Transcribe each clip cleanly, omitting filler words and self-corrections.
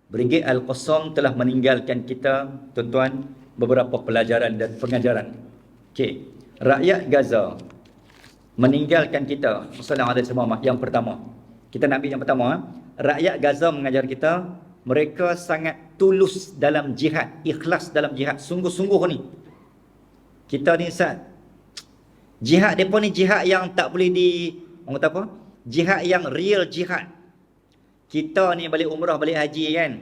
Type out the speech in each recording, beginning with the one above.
Brigade Al-Qassam telah meninggalkan kita, tuan-tuan, beberapa pelajaran dan pengajaran. Okey, rakyat Gaza meninggalkan kita. Assalamualaikum. Yang pertama, kita nak ambil yang pertama. Rakyat Gaza mengajar kita, mereka sangat tulus dalam jihad, ikhlas dalam jihad, sungguh-sungguh ni. Kita ni jihad depa ni jihad yang tak boleh orang kata apa? Jihad yang real jihad. Kita ni balik umrah, balik haji kan.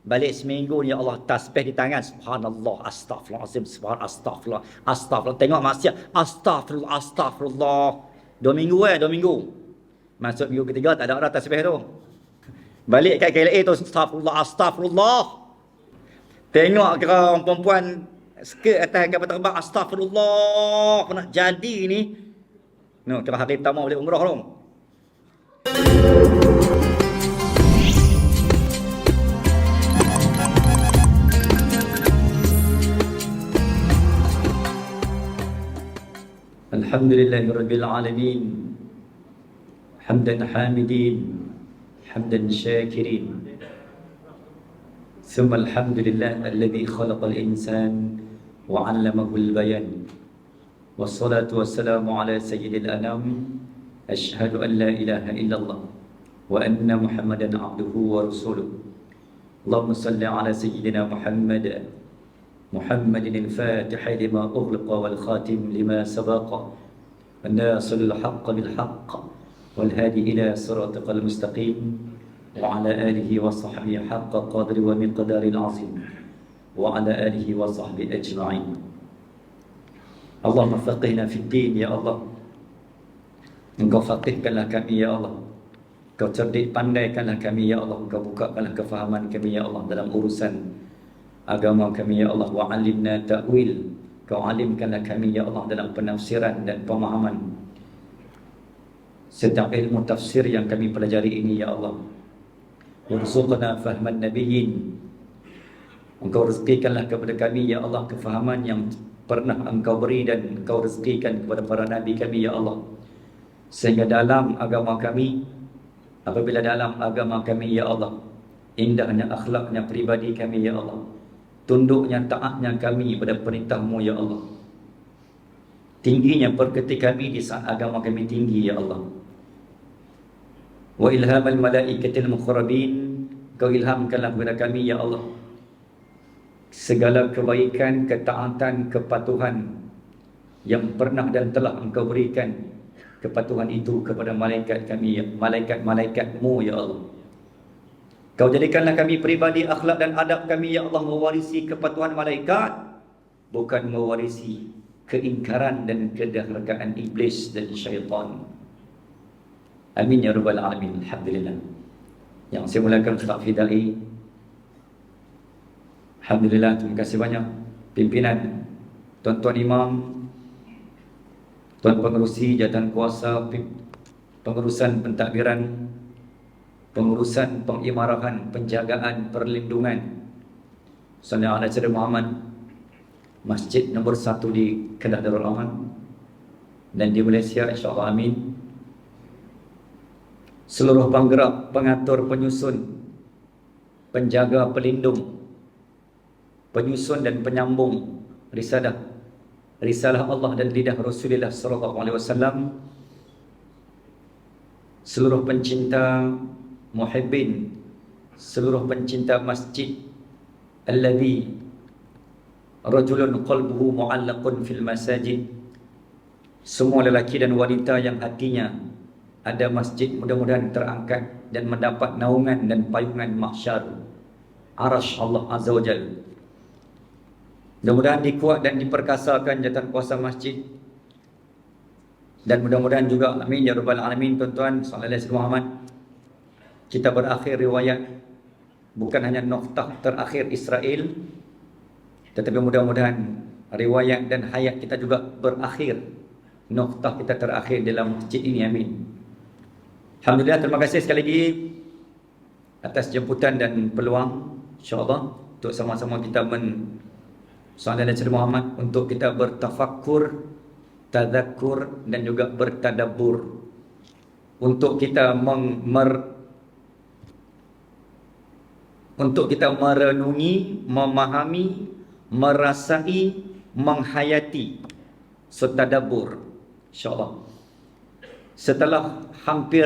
Balik seminggu ni, ya Allah, tasbih di tangan, subhanallah, astagfirullahalazim, astagfirullah, astagfirullah. Tengok maksiat, astagfirullah, astagfirullah. 2 minggu. Masuk minggu ketiga tak ada orang tasbih tu. Balik kat KLA tu, astagfirullah, astagfirullah. Tengok kira orang perempuan skirt atas kapal terbang, astagfirullah. Apa nak jadi ni? No, kira hari pertama balik umrah tu. Alhamdulillahirabbil alamin. Hamdan hamidin, hamdan syakirin. Thumma alhamdulillah alladhi khalaqal insan wa 'allamahu al-bayan. Wassalatu wassalamu ala sayyidil anam. Ashhadu an la ilaha illallah wa anna Muhammadan 'abduhu wa rasuluh. Allahumma salli ala sayyidina Muhammadin al-Fatih lima ughliqa wal khatim lima sabaqa. الناصر الحق بالحق والهادي إلى صراطك المستقيم وعلى آله وصحبه حق قدر ومقدار العظيم وعلى آله وصحبه أجمعين. اللهم فقهنا في الدين يا الله. Engkau faqihkanlah kami ya Allah. Engkau cerdik pandaikanlah kami ya Allah. Engkau bukakanlah kefahaman kami ya Allah dalam urusan agama kami ya Allah. Wa 'allimna ta'wil. Kau alimkanlah kami ya Allah dalam penafsiran dan pemahaman serta ilmu tafsir yang kami pelajari ini ya Allah. Warzuqna fahman nabiyyin. Engkau rezekikanlah kepada kami ya Allah kefahaman yang pernah Engkau beri dan Engkau rezekikan kepada para nabi kami ya Allah. Sehingga dalam agama kami, apabila dalam agama kami ya Allah, indahnya akhlaknya pribadi kami ya Allah, tunduknya taatnya kami pada perintah-Mu ya Allah, tingginya perketi kami di saat agama kami tinggi ya Allah. Wa ilhamal malaikatil muqarrabin. Kau ilhamkanlah kepada kami ya Allah segala kebaikan, ketaatan, kepatuhan yang pernah dan telah Engkau berikan kepatuhan itu kepada malaikat kami, malaikat-malaikatmu ya Allah. Kau jadikanlah kami pribadi, akhlak dan adab kami ya Allah mewarisi kepatuhan malaikat, bukan mewarisi keingkaran dan kedarhakaan iblis dan syaitan. Amin ya rabbal alamin. Alhamdulillah. Yang saya mulakan Ustaz Fidai. Alhamdulillah, terima kasih banyak pimpinan, tuan-tuan imam, tuan pengerusi, jawatan kuasa, pengurusan pentadbiran, pengurusan pengimarahan, penjagaan, perlindungan Sallallahu Alaihi Wasallam Muhammad, masjid nombor 1 di Kedah Darul Aman dan di Malaysia insyaAllah amin. Seluruh penggerak, pengatur, penyusun, penjaga, pelindung, penyusun dan penyambung risalah Allah dan lidah Rasulullah sallallahu alaihi wasallam, seluruh pencinta muhibbin, seluruh pencinta masjid alladhi rajulun qalbuhu mu'allaqun fil masajid, semua lelaki dan wanita yang hatinya ada masjid, mudah-mudahan terangkat dan mendapat naungan dan payungan mahsyar arasy Allah Azza wa Jalla. Mudah-mudahan dikuat dan diperkasakan jawatan kuasa masjid, dan mudah-mudahan juga amin ya rabbal alamin. Tuan-tuan sallallahu alaihi wasallam Muhammad, kita berakhir riwayat bukan hanya noktah terakhir Israel, tetapi mudah-mudahan riwayat dan hayat kita juga berakhir, noktah kita terakhir dalam masjid ini amin. Alhamdulillah, terima kasih sekali lagi atas jemputan dan peluang insya-Allah untuk sama-sama kita Sallallahu Alaihi Muhammad, untuk kita bertafakkur, tadzakur dan juga bertadabbur, untuk kita untuk kita merenungi, memahami, merasai, menghayati, setadabbur, insya-Allah. Setelah hampir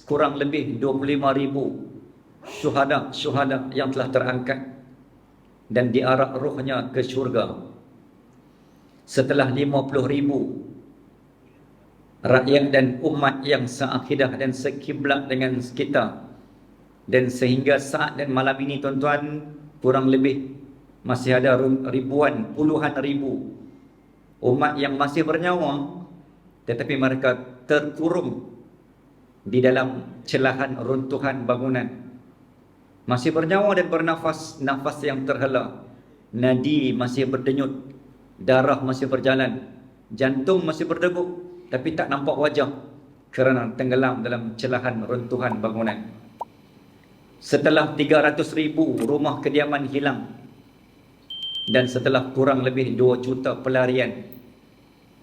kurang lebih 25,000 syuhada yang telah terangkat dan diarak rohnya ke syurga, setelah 50,000 rakyat dan umat yang seakidah dan sekiblat dengan kita, dan sehingga saat dan malam ini tuan-tuan, kurang lebih masih ada ribuan, puluhan ribu umat yang masih bernyawa, tetapi mereka terkurung di dalam celahan runtuhan bangunan, masih bernyawa dan bernafas, nafas yang terhela, nadi masih berdenyut, darah masih berjalan, jantung masih berdegup, tapi tak nampak wajah kerana tenggelam dalam celahan runtuhan bangunan. Setelah 300,000 rumah kediaman hilang, dan setelah kurang lebih 2 juta pelarian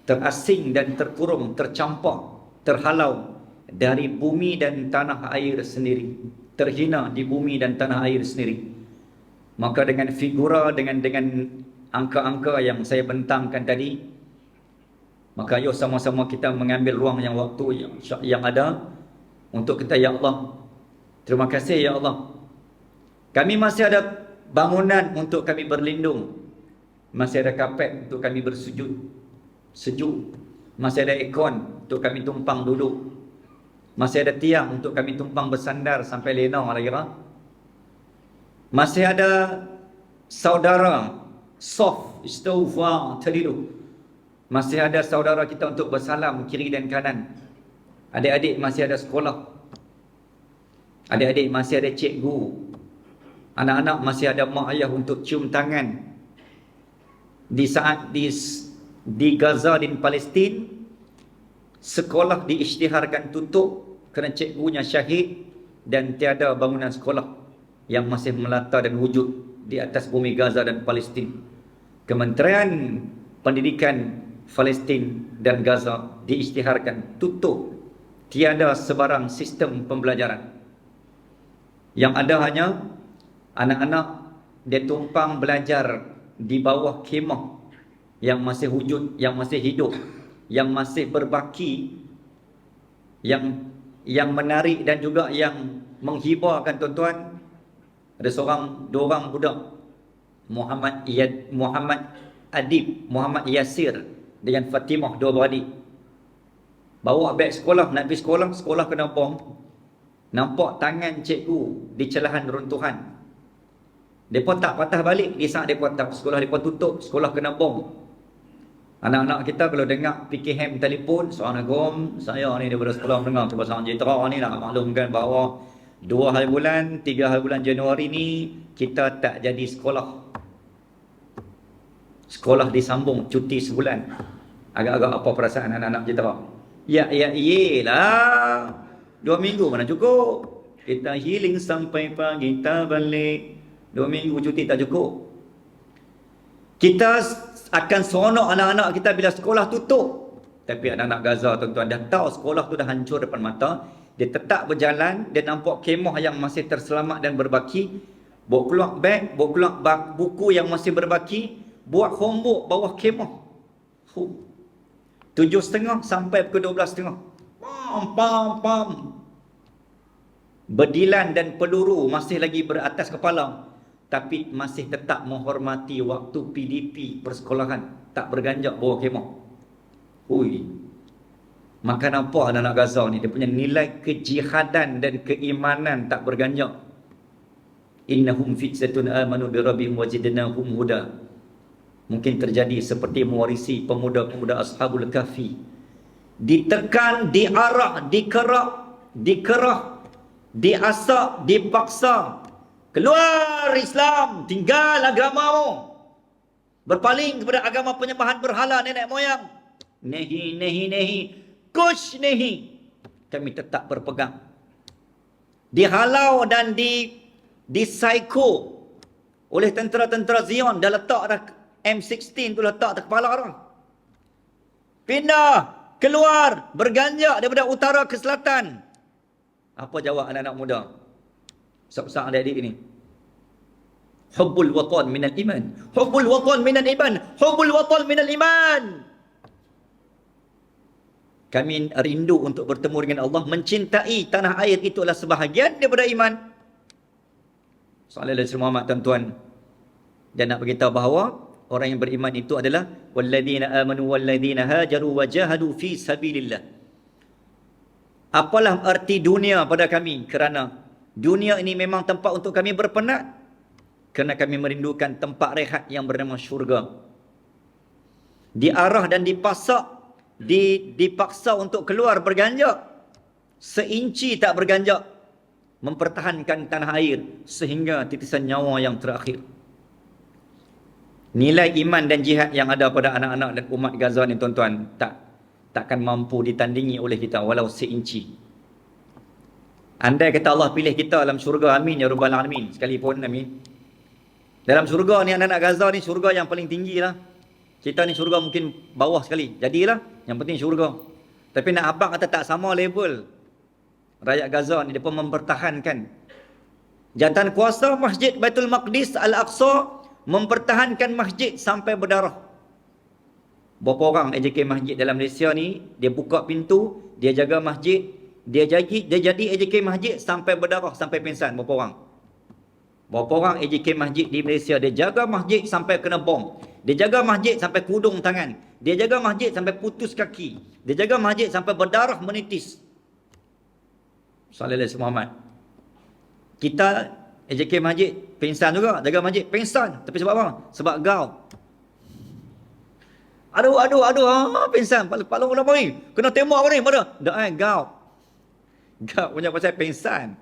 terasing dan terkurung, tercampak, terhalau dari bumi dan tanah air sendiri, terhina di bumi dan tanah air sendiri, maka dengan figura, dengan angka-angka yang saya bentangkan tadi, maka ayo sama-sama kita mengambil ruang yang waktu yang ada untuk kita, ya Allah, terima kasih ya Allah, kami masih ada bangunan untuk kami berlindung, masih ada kapet untuk kami bersujud sejuk, masih ada aircon untuk kami tumpang duduk, masih ada tiang untuk kami tumpang bersandar sampai lena kira, masih ada saudara soft istighfar tertidur, masih ada saudara kita untuk bersalam kiri dan kanan, adik-adik masih ada sekolah, adik-adik masih ada cikgu, anak-anak masih ada mak ayah untuk cium tangan. Di saat di Gaza dan Palestin, sekolah diisytiharkan tutup kerana cikgunya syahid dan tiada bangunan sekolah yang masih melata dan wujud di atas bumi Gaza dan Palestin. Kementerian Pendidikan Palestin dan Gaza diisytiharkan tutup, tiada sebarang sistem pembelajaran. Yang ada hanya anak-anak dia tumpang belajar di bawah khemah yang masih wujud, yang masih hidup, yang masih berbaki, yang menarik dan juga yang menghibarkan tuan-tuan. Ada dua orang budak, Muhammad Adib, Muhammad Yasir dengan Fatimah, dua beradik, bawa beg sekolah, nak pergi sekolah, sekolah kena bom. Nampak tangan cikgu di celahan runtuhan. Mereka tak patah balik di saat mereka tak sekolah, mereka tutup, sekolah kena bom. Anak-anak kita kalau dengar PKM telefon, Assalamualaikum, saya ni daripada sekolah mendengar Kebangsaan Jitra ni nak maklumkan bahawa 2 hari bulan, 3 hari bulan Januari ni kita tak jadi sekolah. Sekolah disambung, cuti sebulan. Agak-agak apa perasaan anak-anak Jitra? Yelah, 2 minggu mana cukup? Kita healing sampai pagi, kita balik. 2 minggu cuti tak cukup. Kita akan seronok anak-anak kita bila sekolah tutup. Tapi anak-anak Gaza tuan-tuan dah tahu sekolah tu dah hancur depan mata. Dia tetap berjalan, dia nampak kemah yang masih terselamat dan berbaki, bawa keluar beg, bawa keluar buku yang masih berbaki, buat homework bawah kemah. 7.30 sampai pukul 12.30. Pam. Berdilan dan peluru masih lagi beratas kepala, tapi masih tetap menghormati waktu PDP persekolahan, tak berganjak bawah kemah. Maka nampak anak-anak Gaza ni, dia punya nilai kejihadan dan keimanan tak berganjak. Innahum fityatun amanu bi rabbihim wazidnahum huda. Mungkin terjadi seperti mewarisi pemuda-pemuda Ashabul Kahfi. Ditekan, diarak, dikerah, diasak, dipaksa. Keluar Islam, tinggal agamamu. Berpaling kepada agama penyembahan berhala nenek moyang. Nehi. Kush nehi. Kami tetap berpegang. Dihalau dan disaiko oleh tentera-tentera Zion. Dah letak dah M16 tu, letak atas kepala orang. Pindah, keluar, berganjak daripada utara ke selatan. Apa jawab anak-anak muda? Besar-besar adik-adik ni. Hubbul watan minal iman. Hubbul watan minal iman. Hubbul watan minal iman. Kami rindu untuk bertemu dengan Allah. Mencintai tanah air itu adalah sebahagian daripada iman. Sallallahu alaihi wasallam, tuan-tuan. Dan nak beritahu bahawa orang yang beriman itu adalah walladzina amanu walladzina hajaru wajahadu fi sabilillah. Apalah arti dunia pada kami? Kerana dunia ini memang tempat untuk kami berpenat. Kerana kami merindukan tempat rehat yang bernama syurga. Diarah dan dipasak, dipaksa untuk keluar berganjak. Seinci tak berganjak. Mempertahankan tanah air sehingga titisan nyawa yang terakhir. Nilai iman dan jihad yang ada pada anak-anak dan umat Gaza ni, tuan-tuan, takkan mampu ditandingi oleh kita walau seinci. Andai kata Allah pilih kita dalam syurga, amin ya rabbal alamin, sekalipun, amin. Dalam syurga ni, anak-anak Gaza ni syurga yang paling tinggi lah. Kita ni syurga mungkin bawah sekali. Jadilah, yang penting syurga. Tapi nak abang kata tak sama level. Rakyat Gaza ni dia pun mempertahankan jawatan kuasa Masjid Baitul Maqdis Al-Aqsa, mempertahankan masjid sampai berdarah. Berapa orang AJK masjid dalam Malaysia ni, dia buka pintu, dia jaga masjid, dia jadi AJK masjid sampai berdarah, sampai pingsan. Berapa orang? Berapa orang AJK masjid di Malaysia, dia jaga masjid sampai kena bom, dia jaga masjid sampai kudung tangan, dia jaga masjid sampai putus kaki, dia jaga masjid sampai berdarah menitis. Sallallahu alaihi wasallam. Kita AJK masjid pingsan juga, jaga masjid pingsan. Tapi sebab apa? Sebab gaul. Aduh, pingsan. Palung kenapa ni? Kena tembak apa ni? Mana? Dah gaul. Gaul punya pasal pingsan.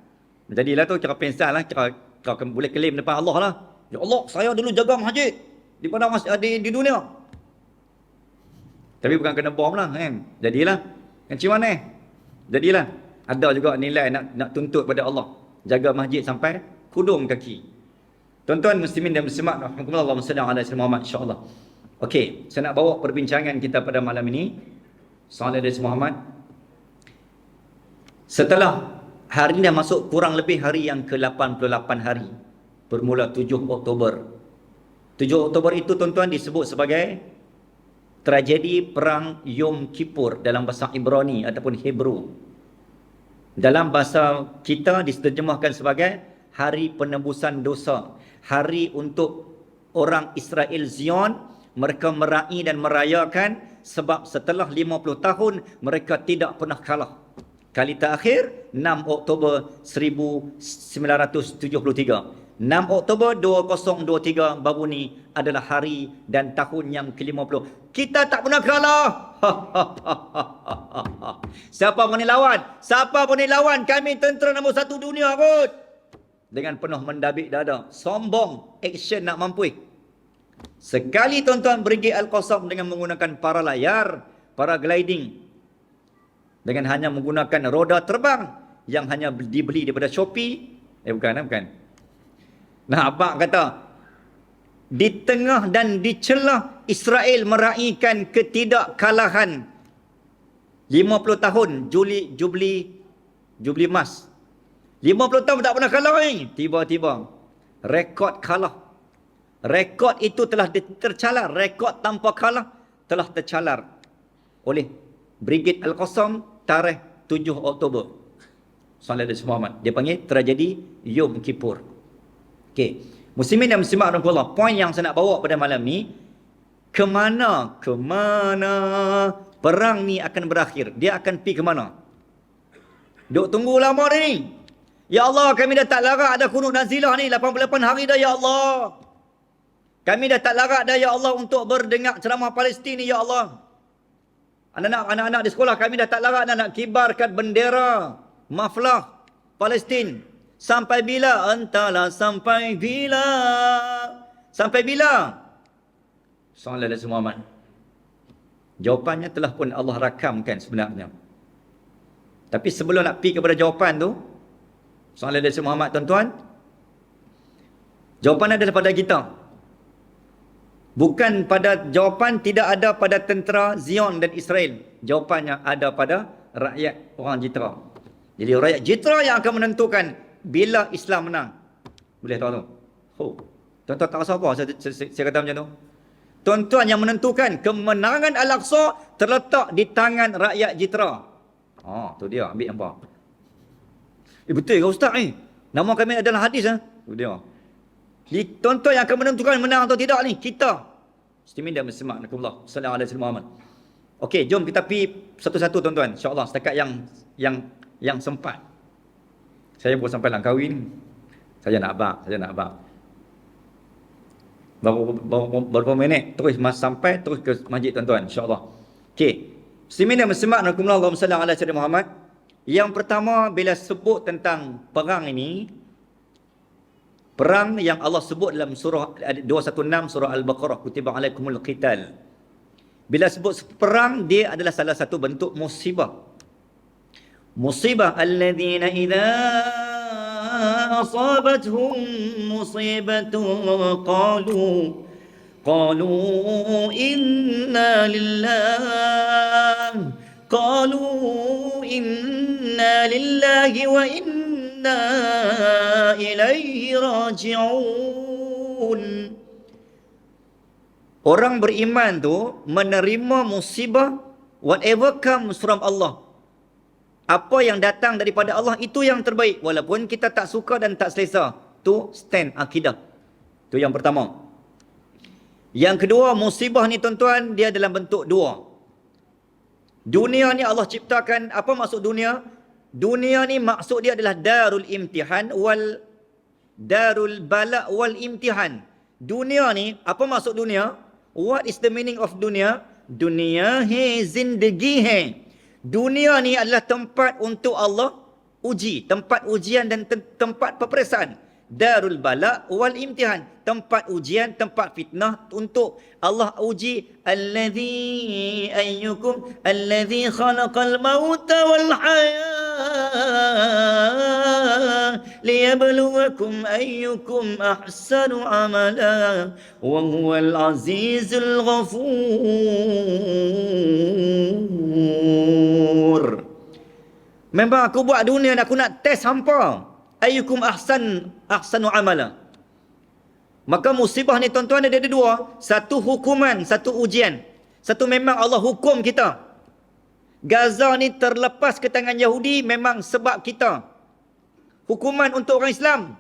Jadilah tu kira pingsan lah, kira kau boleh klaim depan Allah lah. Ya Allah, saya dulu jaga masjid di pada di dunia. Tapi bukan kena bom lah kan. Jadilah. Macam mana? Jadilah. Ada juga nilai nak tuntut pada Allah. Jaga masjid sampai kudung kaki. Tuan-tuan muslimin dan muslimat, Allahumma salli ala sayyidina Muhammad, insya-Allah. Okey, saya nak bawa perbincangan kita pada malam ini. Sallallahu alaihi Muhammad. Setelah hari ini dah masuk kurang lebih hari yang ke-88 hari. Bermula 7 Oktober. 7 Oktober itu, tuan-tuan, disebut sebagai tragedi perang Yom Kippur dalam bahasa Ibrani ataupun Hebrew. Dalam bahasa kita diterjemahkan sebagai hari penebusan dosa. Hari untuk orang Israel Zion, mereka meraih dan merayakan sebab setelah 50 tahun mereka tidak pernah kalah. Kali terakhir 6 Oktober 1973. 6 Oktober 2023 baru ni adalah hari dan tahun yang ke-50. Kita tak pernah kalah. Siapa boleh lawan? Siapa boleh lawan? Kami tentera nombor 1 dunia kot. Dengan penuh mendabik dada. Sombong. Action nak mampu. Sekali tuan-tuan Brigade Al-Qassam dengan menggunakan para layar, para gliding, dengan hanya menggunakan roda terbang yang hanya dibeli daripada Shopee. Bukan. Nah, abang kata, di tengah dan di celah Israel meraihkan ketidakkalahan 50 tahun Jubli Emas. 50 tahun tak pernah kalah ni. Tiba-tiba rekod kalah. Rekod itu telah tercalar. Rekod tanpa kalah telah tercalar oleh Brigade Al-Qassam tarikh 7 Oktober. Sallallahu alaihi wasallam. Dia panggil tragedi Yom Kippur. Okey. Muslimin dan muslimat rahmatullah, poin yang saya nak bawa pada malam ni, kemana perang ni akan berakhir? Dia akan pergi ke mana? Duk tunggu lama dah ni. Ya Allah, kami dah tak larat ada kunut nazilah ni 88 hari dah ya Allah. Kami dah tak larat dah ya Allah untuk berdengar ceramah Palestin ni ya Allah. Anak-anak di sekolah kami dah tak larat dah nak kibarkan bendera maflah Palestin. Sampai bila? Entahlah sampai bila. Sampai bila? Sallallahu alaihi wasallam. Jawapannya telah pun Allah rakamkan sebenarnya. Tapi sebelum nak pergi kepada jawapan tu, Sallallahu alaihi wasallam, tuan-tuan, jawapan adalah pada kita. Bukan pada jawapan tidak ada pada tentera Zion dan Israel. Jawapannya ada pada rakyat orang Jitra. Jadi rakyat Jitra yang akan menentukan bila Islam menang. Boleh tahu tu? Tuan-tuan tak rasa apa saya kata macam tu? Tuan-tuan, yang menentukan kemenangan Al-Aqsa terletak di tangan rakyat Jitra. Tu dia, ambil apa? Betul ke Ustaz ni? Nama kami adalah hadis. Tu dia. Tuan-tuan yang akan menentukan menang atau tidak ni, kita. Muslimin dan muslimat, nakumullah. Sallallahu alaihi wasallam. Okey, jom kita pergi satu-satu tuan-tuan. InsyaAllah setakat yang sempat. Saya baru sampai Langkawi ni. Saya nak abang. Berapa minit terus sampai terus ke masjid tuan-tuan, insya-Allah. Okey. Muslimin dan muslimat, nakumullah, Allahumma salli ala sayyidina Muhammad. Yang pertama, bila sebut tentang perang ini, perang yang Allah sebut dalam surah 216 surah Al-Baqarah, kutiba alaikumul qital. Bila sebut perang, dia adalah salah satu bentuk musibah. Musibah alladzina idza asabatuhum musibatun qalu inna lillahi wa inna ilaihi raji'un. Orang beriman tu menerima musibah, whatever comes from Allah. Apa yang datang daripada Allah itu yang terbaik, walaupun kita tak suka dan tak selesa. Tu stand akidah. Tu yang pertama. Yang kedua, musibah ni tuan-tuan, dia dalam bentuk dua. Dunia ni Allah ciptakan, apa maksud dunia? Dunia ni maksud dia adalah darul imtihan wal darul bala wal imtihan. Dunia ni, apa maksud dunia? What is the meaning of dunia? Dunia hai zindagi hai. Dunia ni adalah tempat untuk Allah uji, tempat ujian dan tempat peperiksaan. Darul bala wal imtihan, tempat ujian, tempat fitnah untuk Allah uji. Allazi khalaqal mauta wal hayah liyabluwakum ayyukum ahsanu amala wa huwal azizul ghafur. Memang aku buat dunia ni, aku nak test hampa. Ayyukum ahsanu amala. Maka musibah ni tuan-tuan ada dua. Satu hukuman, satu ujian. Satu memang Allah hukum kita. Gaza ni terlepas ke tangan Yahudi memang sebab kita. Hukuman untuk orang Islam.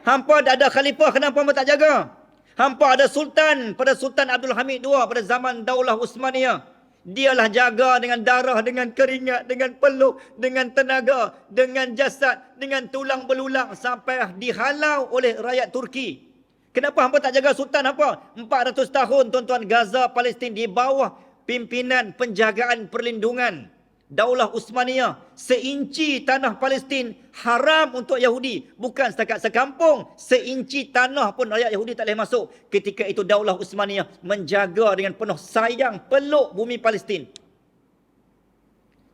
Hampa ada khalifah, kenapa hampa tak jaga? Hampa ada sultan pada Sultan Abdul Hamid II pada zaman Daulah Uthmaniyah. Dialah jaga dengan darah, dengan keringat, dengan peluk, dengan tenaga, dengan jasad, dengan tulang belulang sampai dihalau oleh rakyat Turki. Kenapa hampa tak jaga sultan hampa? 400 tahun tuan-tuan Gaza, Palestin di bawah pimpinan penjagaan perlindungan Daulah Uthmaniyah. Seinci tanah Palestin haram untuk Yahudi. Bukan setakat sekampung, seinci tanah pun rakyat Yahudi tak boleh masuk. Ketika itu Daulah Uthmaniyah menjaga dengan penuh sayang, peluk bumi Palestin.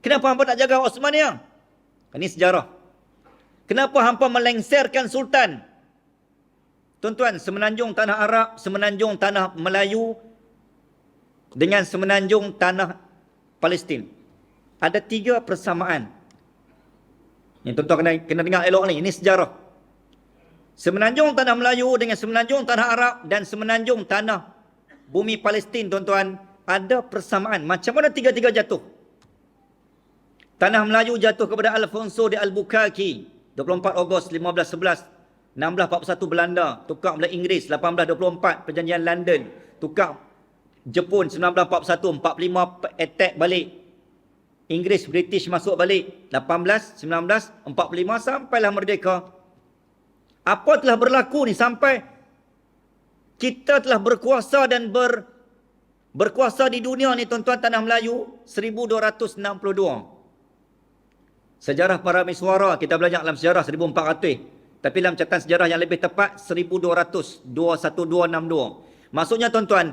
Kenapa hampa tak jaga Uthmaniyah? Ini sejarah. Kenapa hampa melengsarkan sultan? Tuan-tuan, semenanjung tanah Arab, semenanjung tanah Melayu dengan semenanjung tanah Palestin, ada 3 persamaan. Yang tuan-tuan kena dengar elok ni. Ini sejarah. Semenanjung tanah Melayu dengan semenanjung tanah Arab dan semenanjung tanah bumi Palestin, tuan-tuan, ada persamaan. Macam mana 3-3 jatuh? Tanah Melayu jatuh kepada Alfonso de Albuquerque 24 Ogos 1511. 1641 Belanda tukar oleh Inggeris. 1824 perjanjian London tukar Jepun. 1941 45 attack balik. Inggeris, British masuk balik. 18, 19, 45 sampailah merdeka. Apa telah berlaku ni sampai kita telah berkuasa dan berkuasa di dunia ni tuan-tuan, tanah Melayu 1262. Sejarah para miswara kita belajar dalam sejarah 1400. Tapi dalam catatan sejarah yang lebih tepat 1200, 21262. Maksudnya tuan-tuan,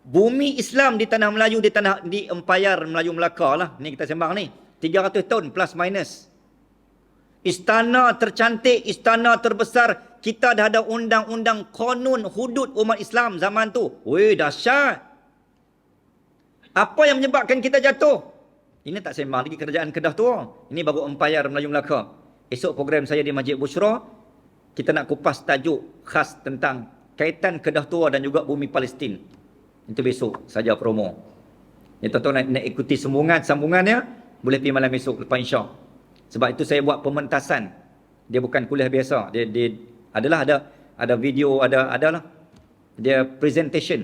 bumi Islam di tanah Melayu, di Empayar Melayu Melaka lah. Ni kita sembang ni. 300 tahun plus minus. Istana tercantik, istana terbesar. Kita dah ada undang-undang konun hudud umat Islam zaman tu. Weh, dahsyat. Apa yang menyebabkan kita jatuh? Ini tak sembang lagi kerajaan Kedah tu. Ini baru Empayar Melayu Melaka. Esok program saya di Masjid Bushra, kita nak kupas tajuk khas tentang kaitan Kedah Tua dan juga bumi Palestin. Itu besok saja promo. Ya, tuan-tuan nak ikuti sambungannya, boleh pergi malam esok lepas insya. Sebab itu saya buat pementasan. Dia bukan kuliah biasa. Dia ada video, adalah dia presentation.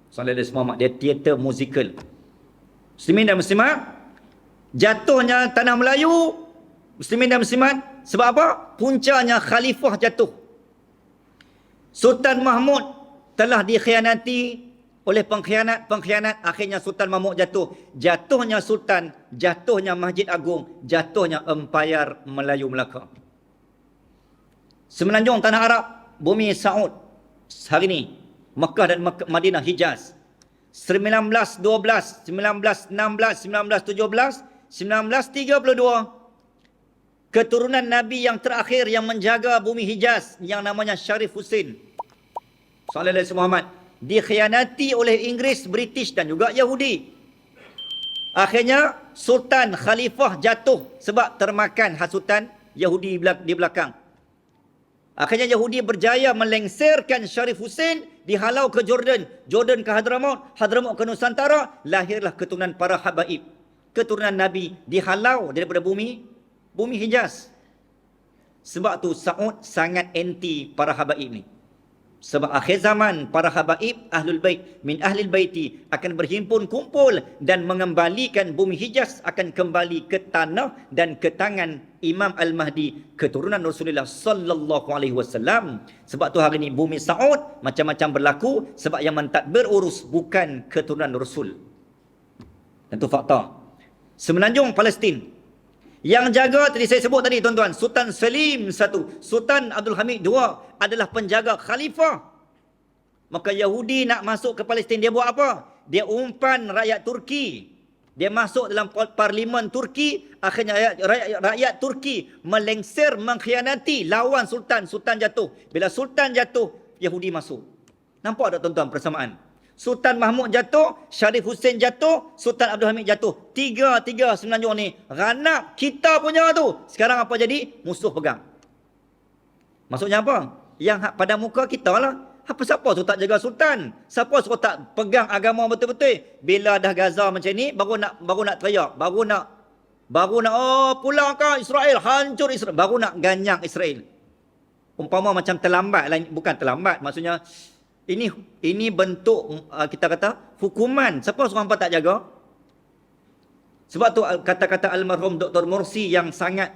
Sallallahu dia teater musical. Muslimin dan muslimat, jatuhnya tanah Melayu, muslimin dan muslimat, sebab apa? Puncanya khalifah jatuh. Sultan Mahmud telah dikhianati oleh pengkhianat, akhirnya Sultan Mahmud jatuh. Jatuhnya Sultan, jatuhnya Masjid Agung, jatuhnya Empayar Melayu Melaka. Semenanjung tanah Arab, bumi Saud hari ini, Mekah dan Madinah, Hijaz. 1912, 1916, 1917, 1932. Keturunan Nabi yang terakhir yang menjaga bumi Hijaz, yang namanya Syarif Hussein sallallahu alaihi Muhammad, dikhianati oleh Inggeris, British dan juga Yahudi. Akhirnya Sultan Khalifah jatuh sebab termakan hasutan Yahudi di belakang. Akhirnya Yahudi berjaya melengsarkan Syarif Hussein, dihalau ke Jordan, Jordan ke Hadramaut, Hadramaut ke Nusantara, lahirlah keturunan para habaib. Keturunan Nabi dihalau daripada bumi Hijaz. Sebab tu Saud sangat anti para habaib ni. Sebab akhir zaman para habaib ahlul bait min ahlil baiti akan berhimpun kumpul dan mengembalikan bumi Hijaz akan kembali ke tanah dan ke tangan Imam Al-Mahdi, keturunan Rasulullah sallallahu alaihi wasallam. Sebab tu hari ni bumi Saud macam-macam berlaku sebab yang mentadbir urus bukan keturunan Rasul. Dan tu fakta. Semenanjung Palestin yang jaga tadi saya sebut tadi tuan-tuan, Sultan Selim I, Sultan Abdul Hamid II adalah penjaga khalifah. Maka Yahudi nak masuk ke Palestin, dia buat apa? Dia umpan rakyat Turki. Dia masuk dalam parlimen Turki, akhirnya rakyat Turki melengsir, mengkhianati, lawan Sultan. Sultan jatuh. Bila Sultan jatuh, Yahudi masuk. Nampak tak tuan-tuan persamaan? Sultan Mahmud jatuh, Syarif Hussein jatuh, Sultan Abdul Hamid jatuh. Tiga semenanjung ni. Ranap kita punya tu. Sekarang apa jadi? Musuh pegang. Maksudnya apa? Yang pada muka kita lah. Siapa suruh tak jaga Sultan? Siapa suruh tak pegang agama betul-betul? Bila dah Gaza macam ni, baru nak teriak. Baru nak pulang ke Israel, hancur Israel. Baru nak ganyang Israel. Umpama macam terlambat lah. Bukan terlambat, maksudnya ini bentuk kita kata hukuman. Siapa suruh hampa tak jaga? Sebab tu kata-kata almarhum Dr. Mursi yang sangat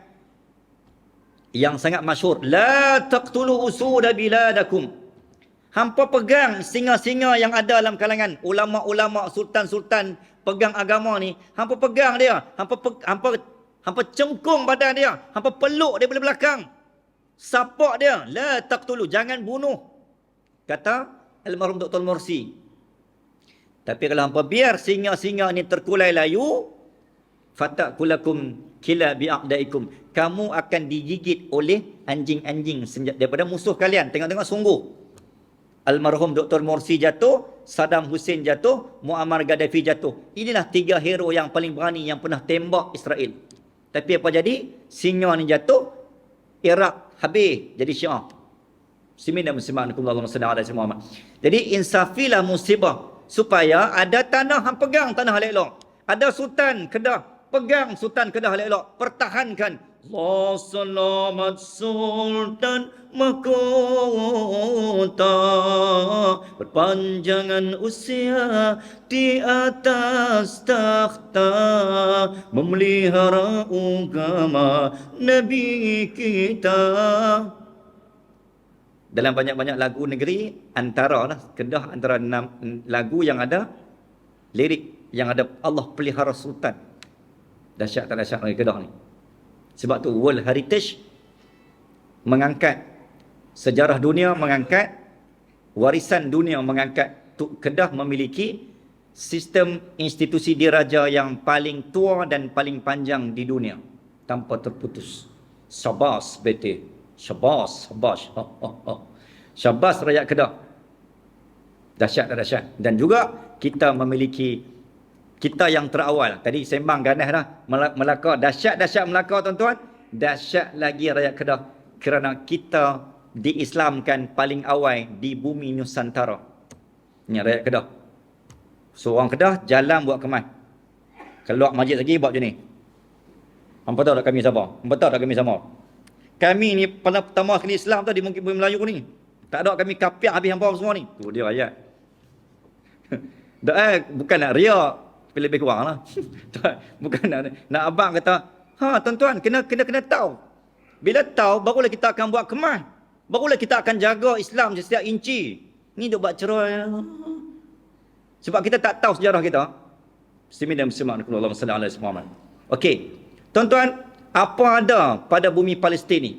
masyhur, la taqtulu usuda biladakum. Hampa pegang singa-singa yang ada dalam kalangan ulama-ulama, sultan-sultan pegang agama ni, hampa pegang dia, hampa cengkung badan dia, hampa peluk dia dari belakang. Sapak dia, la taqtulu, jangan bunuh. Kata almarhum Dr. Mursi. Tapi kalau hampa biar singa-singa ni terkulai layu, fatakulakum kila bi'aqdaikum, kamu akan digigit oleh anjing-anjing daripada musuh kalian. Tengok-tengok sungguh. Almarhum Dr. Mursi jatuh, Saddam Hussein jatuh, Muammar Gaddafi jatuh. Inilah tiga hero yang paling berani yang pernah tembak Israel. Tapi apa jadi? Singa ni jatuh, Iraq habis jadi Syiah. Muslimin dan muslimat, Allahumma salli ala Muhammad. Jadi insafilah musibah supaya ada tanah hang pegang tanah elok. Ada sultan Kedah, pegang sultan Kedah elok, pertahankan. Allah selamat Sultan Mahkota, berpanjangan usia di atas takhta, memelihara agama Nabi kita. Dalam banyak-banyak lagu negeri, antara Kedah antara 6 lagu yang ada lirik yang ada Allah pelihara sultan. Dahsyat tak dahsyat lagi Kedah ni. Sebab tu World Heritage mengangkat, sejarah dunia mengangkat, warisan dunia mengangkat Kedah memiliki sistem institusi diraja yang paling tua dan paling panjang di dunia tanpa terputus. Syabas bete, syabas. Syabas rakyat Kedah. Dahsyat tak dahsyat. Dan juga kita memiliki, kita yang terawal. Tadi sembang ganas dah. Melaka, dahsyat Melaka tuan-tuan. Dahsyat lagi rakyat Kedah. Kerana kita diislamkan paling awal di bumi Nusantara. Ni rakyat Kedah. Seorang Kedah jalan buat kemas. Keluar masjid lagi buat macam ni. Hampa tahu tak kami siapa? Hampa tahu tak kami sama? Kami ni pertama kali Islam tu di mungkin bumi Melayu ni. Tak ada kami kafir habis hampa semua ni. Tu dia ayat. Bukan nak riak, tapi lebih kurang lah. Bukan nak abang kata, tuan-tuan kena tahu. Bila tahu barulah kita akan buat kemas. Barulah kita akan jaga Islam setiap inci. Ni duk buat cerai. Sebab kita tak tahu sejarah kita. Bismillah Allahumma salli ala Muhammad. Okey. Tuan-tuan, apa ada pada bumi Palestin ni?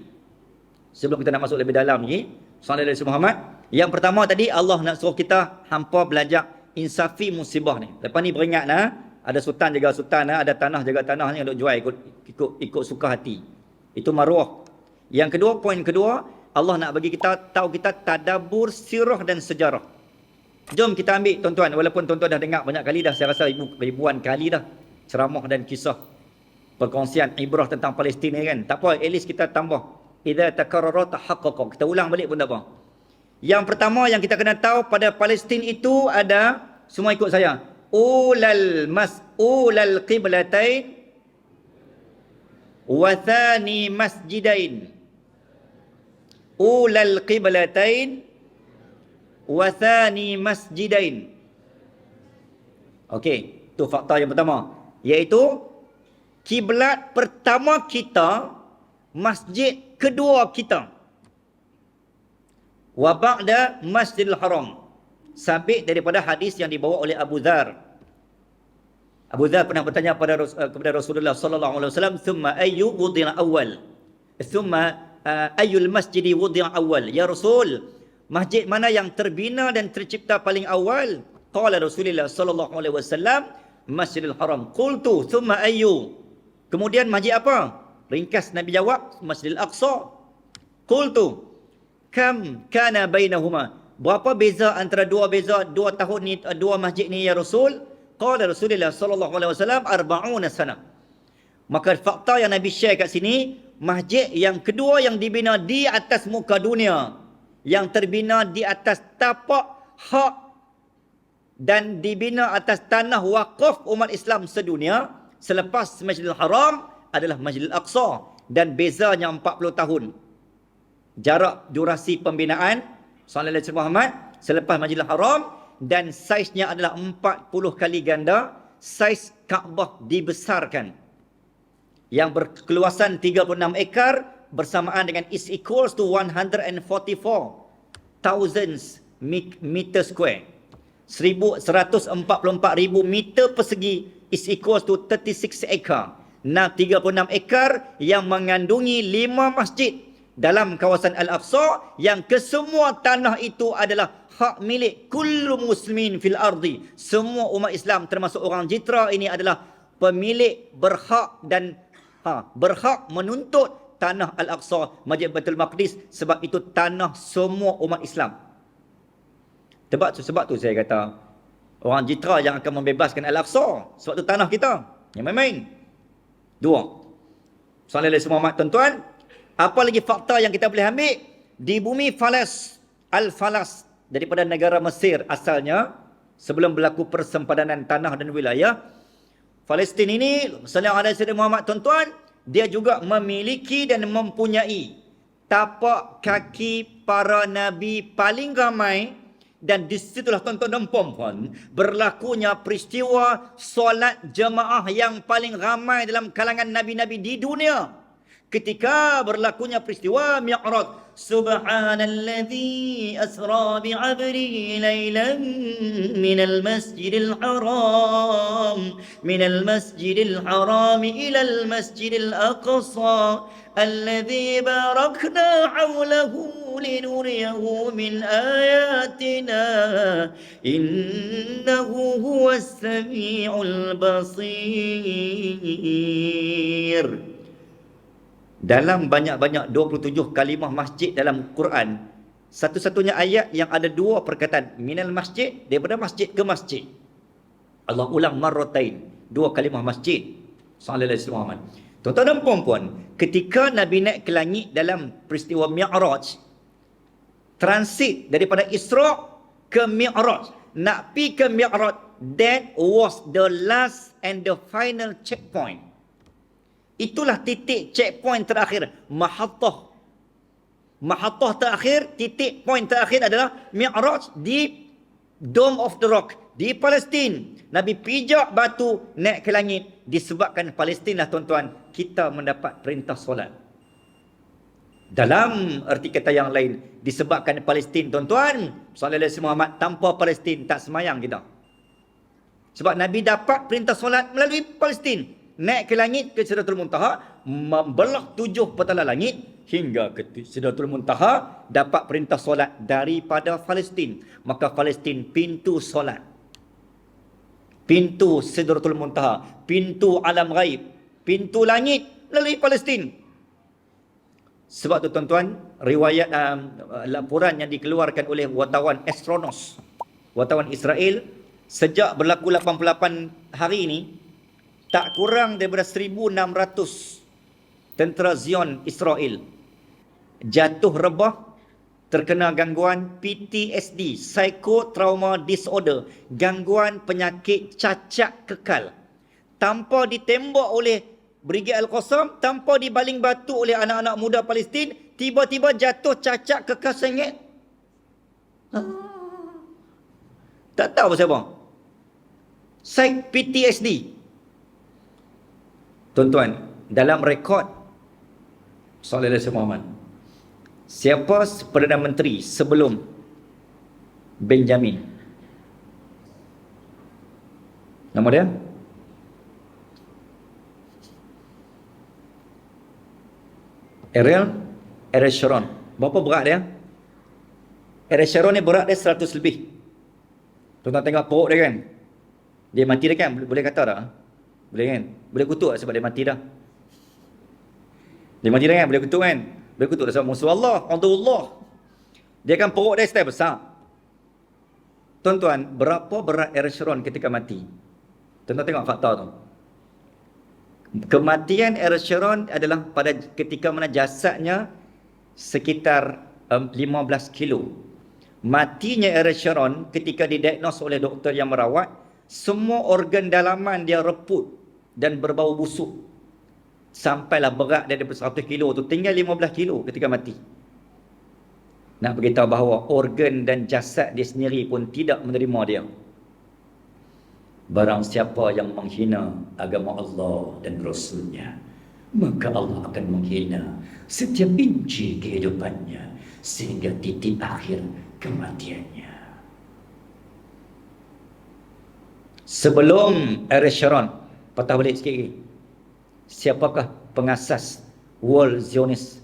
Sebelum kita nak masuk lebih dalam ni, sallallahu alaihi Muhammad. Yang pertama tadi Allah nak suruh kita hampa belajar insafi musibah ni. Lepas ni beringat ada sultan jaga sultan, ada tanah jaga tanah ni, duk jual ikut suka hati. Itu maruah. Yang kedua, poin kedua, Allah nak bagi kita tahu kita tadabbur sirah dan sejarah. Jom kita ambil tuan-tuan, walaupun tuan-tuan dah dengar banyak kali dah, saya rasa ribuan kali dah ceramah dan kisah perkongsian ibrah tentang Palestin ni kan. Tak apa, at least kita tambah. Idza takarrara tahaqqaqa. Kita ulang balik pun tak apa. Yang pertama yang kita kena tahu pada Palestin itu ada, semua ikut saya. Ulal qiblatain wa thani masjidain. Ulal qiblatain wa thani masjidain. Okey, tu fakta yang pertama, iaitu kiblat pertama kita, masjid kedua kita. Wa ba'da Masjidil Haram. Sabit daripada hadis yang dibawa oleh Abu Dzar. Abu Dzar pernah bertanya kepada Rasulullah sallallahu alaihi wasallam, "Thumma ayyu wudi'a awwal?" "Thumma ayyul masjidi wudi'a awwal?" Ya Rasul, masjid mana yang terbina dan tercipta paling awal? Qala Rasulullah sallallahu alaihi wasallam, Masjidil Haram. Qultu thumma ayyu? Kemudian masjid apa? Ringkas Nabi jawab, Masjidil Aqsa. Qultu kam kana bainahuma? Berapa beza antara dua tahun ni, dua masjid ni ya Rasul? Qala Rasulullah sallallahu alaihi wasallam 40 sana. Maka fakta yang Nabi share kat sini, masjid yang kedua yang dibina di atas muka dunia, yang terbina di atas tapak hak dan dibina atas tanah wakaf umat Islam sedunia selepas Masjidil Haram adalah Masjidil Aqsa, dan bezanya 40 tahun. Jarak durasi pembinaan sallallahu alaihi Muhammad selepas Masjidil Haram, dan saiznya adalah 40 kali ganda saiz Kaabah dibesarkan, yang berkeluasan 36 ekar bersamaan dengan is equals to 144,000 meter square. 144,000 meter persegi is equals to 36 ekar. 36 ekar yang mengandungi 5 masjid dalam kawasan Al-Aqsa, yang kesemua tanah itu adalah hak milik kullu muslimin fil ardi. Semua umat Islam termasuk orang Jitra ini adalah pemilik berhak dan berhak menuntut tanah Al-Aqsa, Masjid Baitul Maqdis, sebab itu tanah semua umat Islam. Sebab tu saya kata orang Jitra yang akan membebaskan Al-Aqsa, sebab tu tanah kita. Yang main-main. Dua. Sallallahu alaihi Muhammad, tuan-tuan, apa lagi fakta yang kita boleh ambil? Di bumi Falas, Al-Falas, daripada negara Mesir asalnya, sebelum berlaku persempadanan tanah dan wilayah, Palestin ini, sallallahu alaihi Muhammad, tuan-tuan, dia juga memiliki dan mempunyai tapak kaki para nabi paling ramai, dan di situlah tuan-tuan dan puan-puan berlakunya peristiwa solat jemaah yang paling ramai dalam kalangan nabi-nabi di dunia. Ketika berlakunya peristiwa Mi'raj, subhanalladzi asra bi'abdihi lailan minal masjidil haram ilal masjidil aqsa alladzi barakna hawlahu linuriyahu min ayatina innahu huwas sami'ul basir. Dalam banyak-banyak 27 kalimah masjid dalam Quran, satu-satunya ayat yang ada dua perkataan minal masjid, daripada masjid ke masjid. Allah ulang marratain, dua kalimah masjid. Sallallahu alaihi wasallam. Tuan-tuan dan puan-puan, ketika Nabi naik ke langit dalam peristiwa Mi'raj, transit daripada Isra ke Mi'raj. Nak pi ke Mi'raj, that was the last and the final checkpoint. Itulah titik checkpoint terakhir, mahattah. Mahattah terakhir, titik point terakhir adalah Mi'raj di Dome of the Rock di Palestin. Nabi pijak batu naik ke langit. Disebabkan Palestin lah tuan-tuan, kita mendapat perintah solat. Dalam erti kata yang lain, disebabkan Palestin tuan-tuan, sallallahu alaihi Muhammad, tanpa Palestin tak semayang kita. Sebab Nabi dapat perintah solat melalui Palestin. Naik ke langit ke Sidratul Muntaha, membelah 7 petala langit hingga ke Sidratul Muntaha, dapat perintah solat daripada Palestin. Maka Palestin pintu solat, pintu Sidratul Muntaha, pintu alam ghaib, pintu langit melalui Palestin. Sebab tu tuan-tuan, riwayat laporan yang dikeluarkan oleh wartawan Astronos, wartawan Israel, sejak berlaku 88 hari ini, tak kurang daripada 1,600 tentera Zion Israel jatuh rebah, terkena gangguan PTSD, Psychotrauma Disorder, gangguan penyakit cacat kekal. Tanpa ditembak oleh Brigade Al-Qassam, tanpa dibaling batu oleh anak-anak muda Palestin, tiba-tiba jatuh cacat kekal sengit. Tak tahu pasal apa. PTSD. Tuan-tuan, dalam rekod sallallahu alaihi Muhammad, siapa Perdana Menteri sebelum Benjamin? Nama dia? Ariel Sharon. Berapa berat dia? Ariel Sharon ni berat dia 100 lebih. Tuan-tuan tengok perut dia kan? Dia mati dah kan? Boleh kata tak? Boleh kan? Boleh kutuk sebab dia mati dah. Dia mati dah kan? Boleh kutuk kan? Boleh kutuk dah sebab musuh Allah, Allah. Dia kan perut dia style besar. Tuan-tuan, berapa berat Ariel Sharon ketika mati? Tuan-tuan tengok fakta tu. Kematian Ariel Sharon adalah pada ketika mana jasadnya sekitar 15 kilo. Matinya Ariel Sharon ketika didiagnos oleh doktor yang merawat, semua organ dalaman dia reput dan berbau busuk. Sampailah berat dia daripada 100 kilo tu tinggal 15 kilo ketika mati. Nak beritahu bahawa organ dan jasad dia sendiri pun tidak menerima dia. Barang siapa yang menghina agama Allah dan Rasulnya, maka Allah akan menghina setiap inci kehidupannya sehingga titik akhir kematiannya. Sebelum Ariel Sharon, patah balik sikit lagi. Siapakah pengasas World Zionist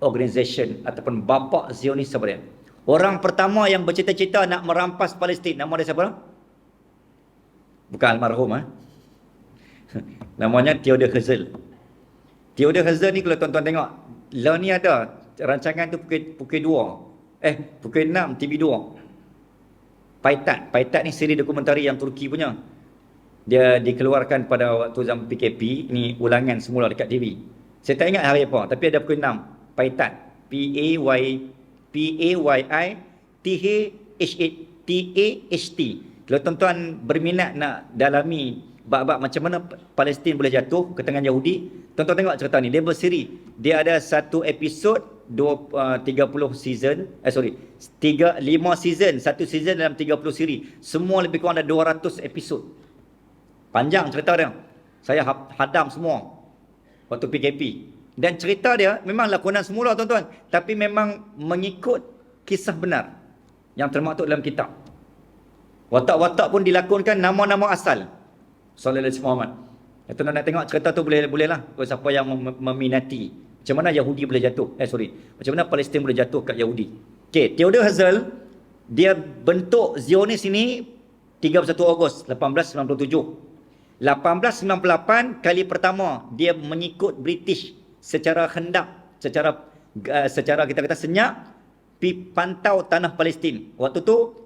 Organization ataupun bapa Zionis siapa dia? Orang pertama yang bercita-cita nak merampas Palestin, nama dia siapa? Bukan almarhum Namanya Theodor Herzl. Theodor Herzl ni kalau tuan-tuan tengok, lah ni ada rancangan tu pukul 2. Pukul 6 TV2. Paytat ni siri dokumentari yang Turki punya. Dia dikeluarkan pada waktu zaman PKP, ni ulangan semula dekat TV. Saya tak ingat hari apa, tapi ada pukul 6. Paytat, Paytat. Kalau tuan-tuan berminat nak dalami bab-bab macam mana Palestin boleh jatuh ke tangan Yahudi, tuan-tuan tengok cerita ni. Dia bersiri. Dia ada satu episod 30 season, 5 season, satu season dalam 30 siri. Semua lebih kurang ada 200 episod. Panjang cerita dia. Saya hadam semua waktu PKP. Dan cerita dia memang lakonan semula tuan-tuan, tapi memang mengikut kisah benar yang termaktub dalam kitab. Watak-watak pun dilakonkan nama-nama asal sallallahu alaihi Muhammad. Tuan-tuan nak tengok cerita tu bolehlah. Kalau siapa yang meminati macam mana Yahudi boleh jatuh, macam mana Palestin boleh jatuh kat Yahudi. Okey, Theodor Herzl dia bentuk Zionis ini 31 Ogos 1897. 1898 kali pertama dia mengikut British secara hendak, secara kita kata senyap, pi pantau tanah Palestin. Waktu tu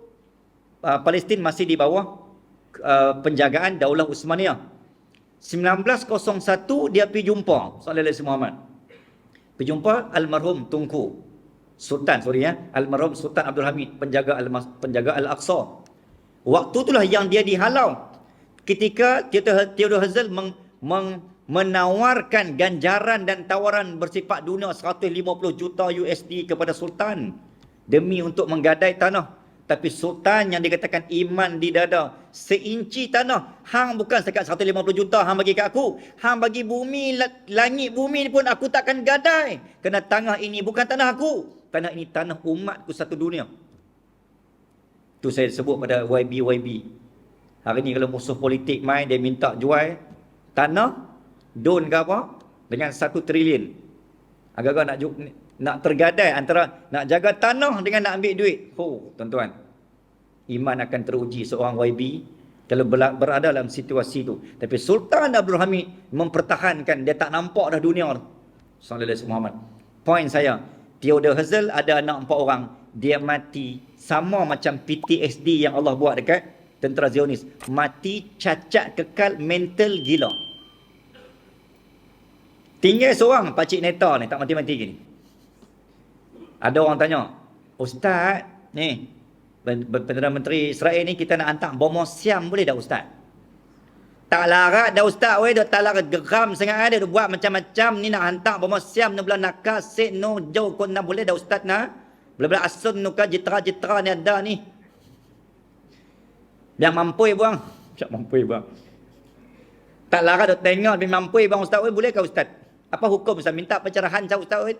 Palestin masih di bawah penjagaan Daulah Uthmaniyah. 1901 dia pergi jumpa sallallahu alaihi Muhammad. Pergi jumpa almarhum Tunku. Sultan, almarhum Sultan Abdul Hamid, penjaga Al-Aqsa. Waktu itulah yang dia dihalau ketika Theodore Herzl menawarkan ganjaran dan tawaran bersifat dunia 150 juta USD kepada Sultan demi untuk menggadai tanah. Tapi Sultan yang dikatakan iman di dada, seinci tanah, hang bukan sekat 150 juta hang bagi kat aku. Hang bagi bumi, langit bumi pun aku takkan gadai. Kerana tanah ini bukan tanah aku. Tanah ini tanah umatku satu dunia. Tu saya sebut pada YB. Hari ni kalau musuh politik main, dia minta jual tanah, don ke apa, dengan 1 trilion. Agak-agak nak tergadai antara nak jaga tanah dengan nak ambil duit. Tuan-tuan, iman akan teruji seorang YB kalau berada dalam situasi itu. Tapi Sultan Abdul Hamid mempertahankan, dia tak nampak dah dunia tu. Sallallahu alaihi Muhammad. Point saya, Theodore Herzl ada anak 4 orang, dia mati sama macam PTSD yang Allah buat dekat tentera Zionis. Mati cacat kekal, mental gila. Tinggal seorang Pakcik Neta ni, tak mati-mati gini. Ada orang tanya, Ustaz, ni Perdana Menteri Israel ni kita nak hantar bom Siam boleh dah Ustaz? Tak larat dah Ustaz, tak larat, geram sangat ada, dia buat macam-macam ni nak hantar bom Siam ni belah nak kasih no jauh kau nak boleh dah Ustaz nak? Belah asun nu ka jitra-jitra ni ada ni. Biar mampu buang. Tak mampu buang. Tak larat dah tengok biar mampu bang Ustaz, boleh ke Ustaz? Apa hukum Ustaz? Minta pencerahan saya Ustaz.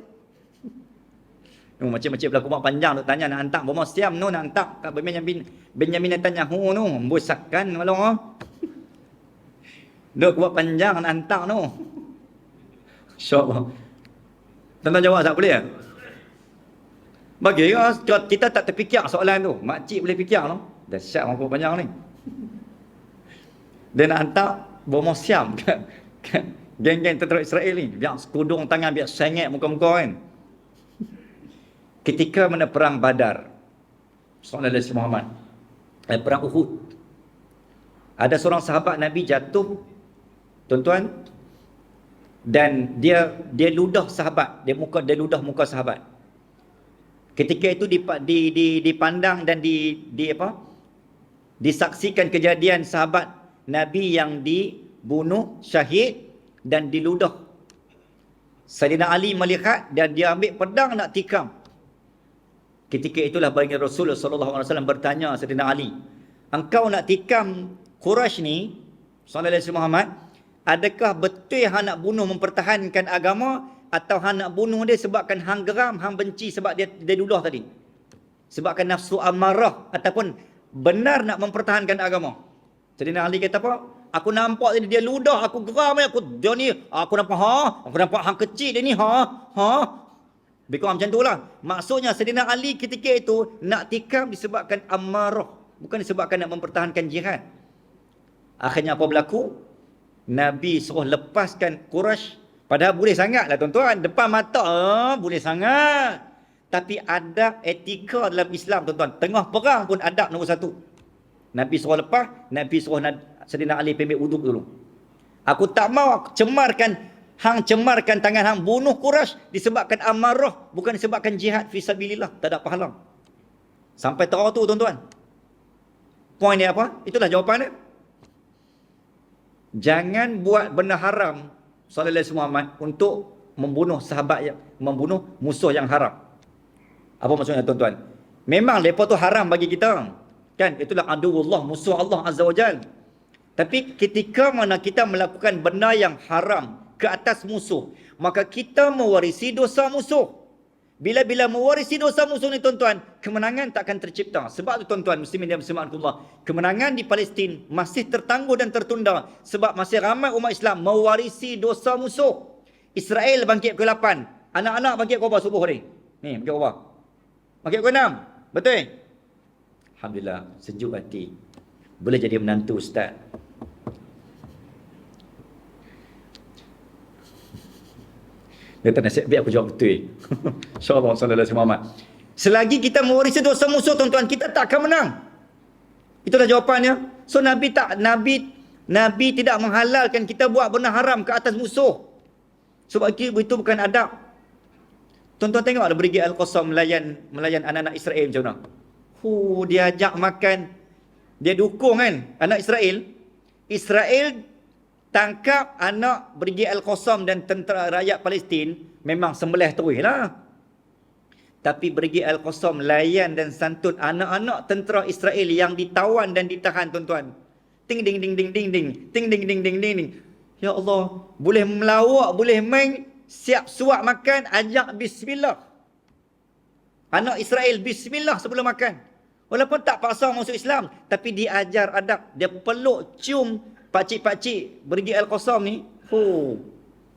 Macam-macam berlaku mak panjang duk tanya nak hantar bom Siam nu nak hantar kat Benjamin Netanyahu nu membosakan malah. Duk buat panjang nak hantar nu. Insya-Allah. Tuan-tuan jawab tak boleh? Bagi kita tak terfikir soalan tu. Makcik boleh fikir tu. Dahsyat orang buat panjang ni. Dia nak hantar bom Siam kat geng-geng tentera Israel ni. Biar sekudung tangan, biar sengit muka-muka kan. Ketika mana perang Badar, Sallallahu alaihi Muhammad, perang Uhud, ada seorang sahabat Nabi jatuh, tuan-tuan, dan dia ludah sahabat, dia ludah muka sahabat. Ketika itu dipandang dan disaksikan kejadian sahabat Nabi yang dibunuh syahid dan diludah. Sayyidina Ali melihat dan dia ambil pedang nak tikam. Ketika itulah baginda Rasulullah SAW bertanya Sayyidina Ali, engkau nak tikam Quraisy ni, Sallallahu alaihi Muhammad, adakah betul hang nak bunuh mempertahankan agama atau hang nak bunuh dia sebabkan hang geram, hang benci sebab dia ludah tadi? Sebabkan nafsu amarah ataupun benar nak mempertahankan agama? Sayyidina Ali kata apa? Aku nampak dia ludah, aku geram, dia ni, aku nampak hang kecil dia ni, Become macam itulah. Maksudnya Sayyidina Ali ketika itu nak tikam disebabkan amarah, bukan disebabkan nak mempertahankan jihad. Akhirnya apa berlaku? Nabi suruh lepaskan Quraisy. Padahal boleh sangatlah tuan-tuan, depan mata boleh sangat. Tapi ada etika dalam Islam tuan-tuan. Tengah perang pun adab nombor 1. Nabi suruh lepas, Nabi suruh Sayyidina Ali ambil wuduk dulu. Aku tak mau hang cemarkan tangan hang bunuh Quraisy disebabkan amarah, bukan disebabkan jihad fi sabilillah, tak ada pahala. Sampai tahu tu tuan-tuan. Poin dia apa? Itulah jawapan dia. Jangan buat benda haram Sallallahu alaihi Muhammad untuk membunuh musuh yang haram. Apa maksudnya tuan-tuan? Memang depa tu haram bagi kita. Kan? Itulah aduwullah, musuh Allah Azza wa Jalla. Tapi ketika mana kita melakukan benda yang haram ke atas musuh, maka kita mewarisi dosa musuh. Bila mewarisi dosa musuh ni tuan-tuan, kemenangan tak akan tercipta. Sebab tu tuan-tuan muslimin dan muslimat, kemenangan di Palestin masih tertangguh dan tertunda sebab masih ramai umat Islam mewarisi dosa musuh. Israel bangkit pukul 8, anak-anak bangkit pukul berapa subuh ni? Ni bangkit pukul berapa? Bangkit pukul 6. Betul? Alhamdulillah, sejuk hati. Boleh jadi menantu ustaz. Dia tak nasihat, biar aku jawab betul. InsyaAllah sallallahu alaihi Muhammad. Selagi kita mewarisi dosa musuh tuan-tuan, kita tak akan menang. Itulah jawapannya. So Nabi tidak menghalalkan kita buat benda haram ke atas musuh. Sebab itu bukan adab. Tuan-tuan tengoklah Brigade Al-Qassam melayan anak-anak Israel macam mana. Dia ajak makan, dia dukung kan anak Israel. Israel tangkap anak Brigade Al-Qassam dan tentera rakyat Palestin, memang sembelih terus lah. Tapi Brigade Al-Qassam layan dan santun anak-anak tentera Israel yang ditawan dan ditahan, tuan-tuan. Ting ding ding ding ding ding, ting ding ding ding ding ding. Ya Allah, boleh melawak, boleh main, siap suap makan, ajak bismillah. Anak Israel bismillah sebelum makan. Walaupun tak paksa masuk Islam, tapi diajar adab. Dia peluk, cium pakcik-pakcik Brigade Al-Qassam ni.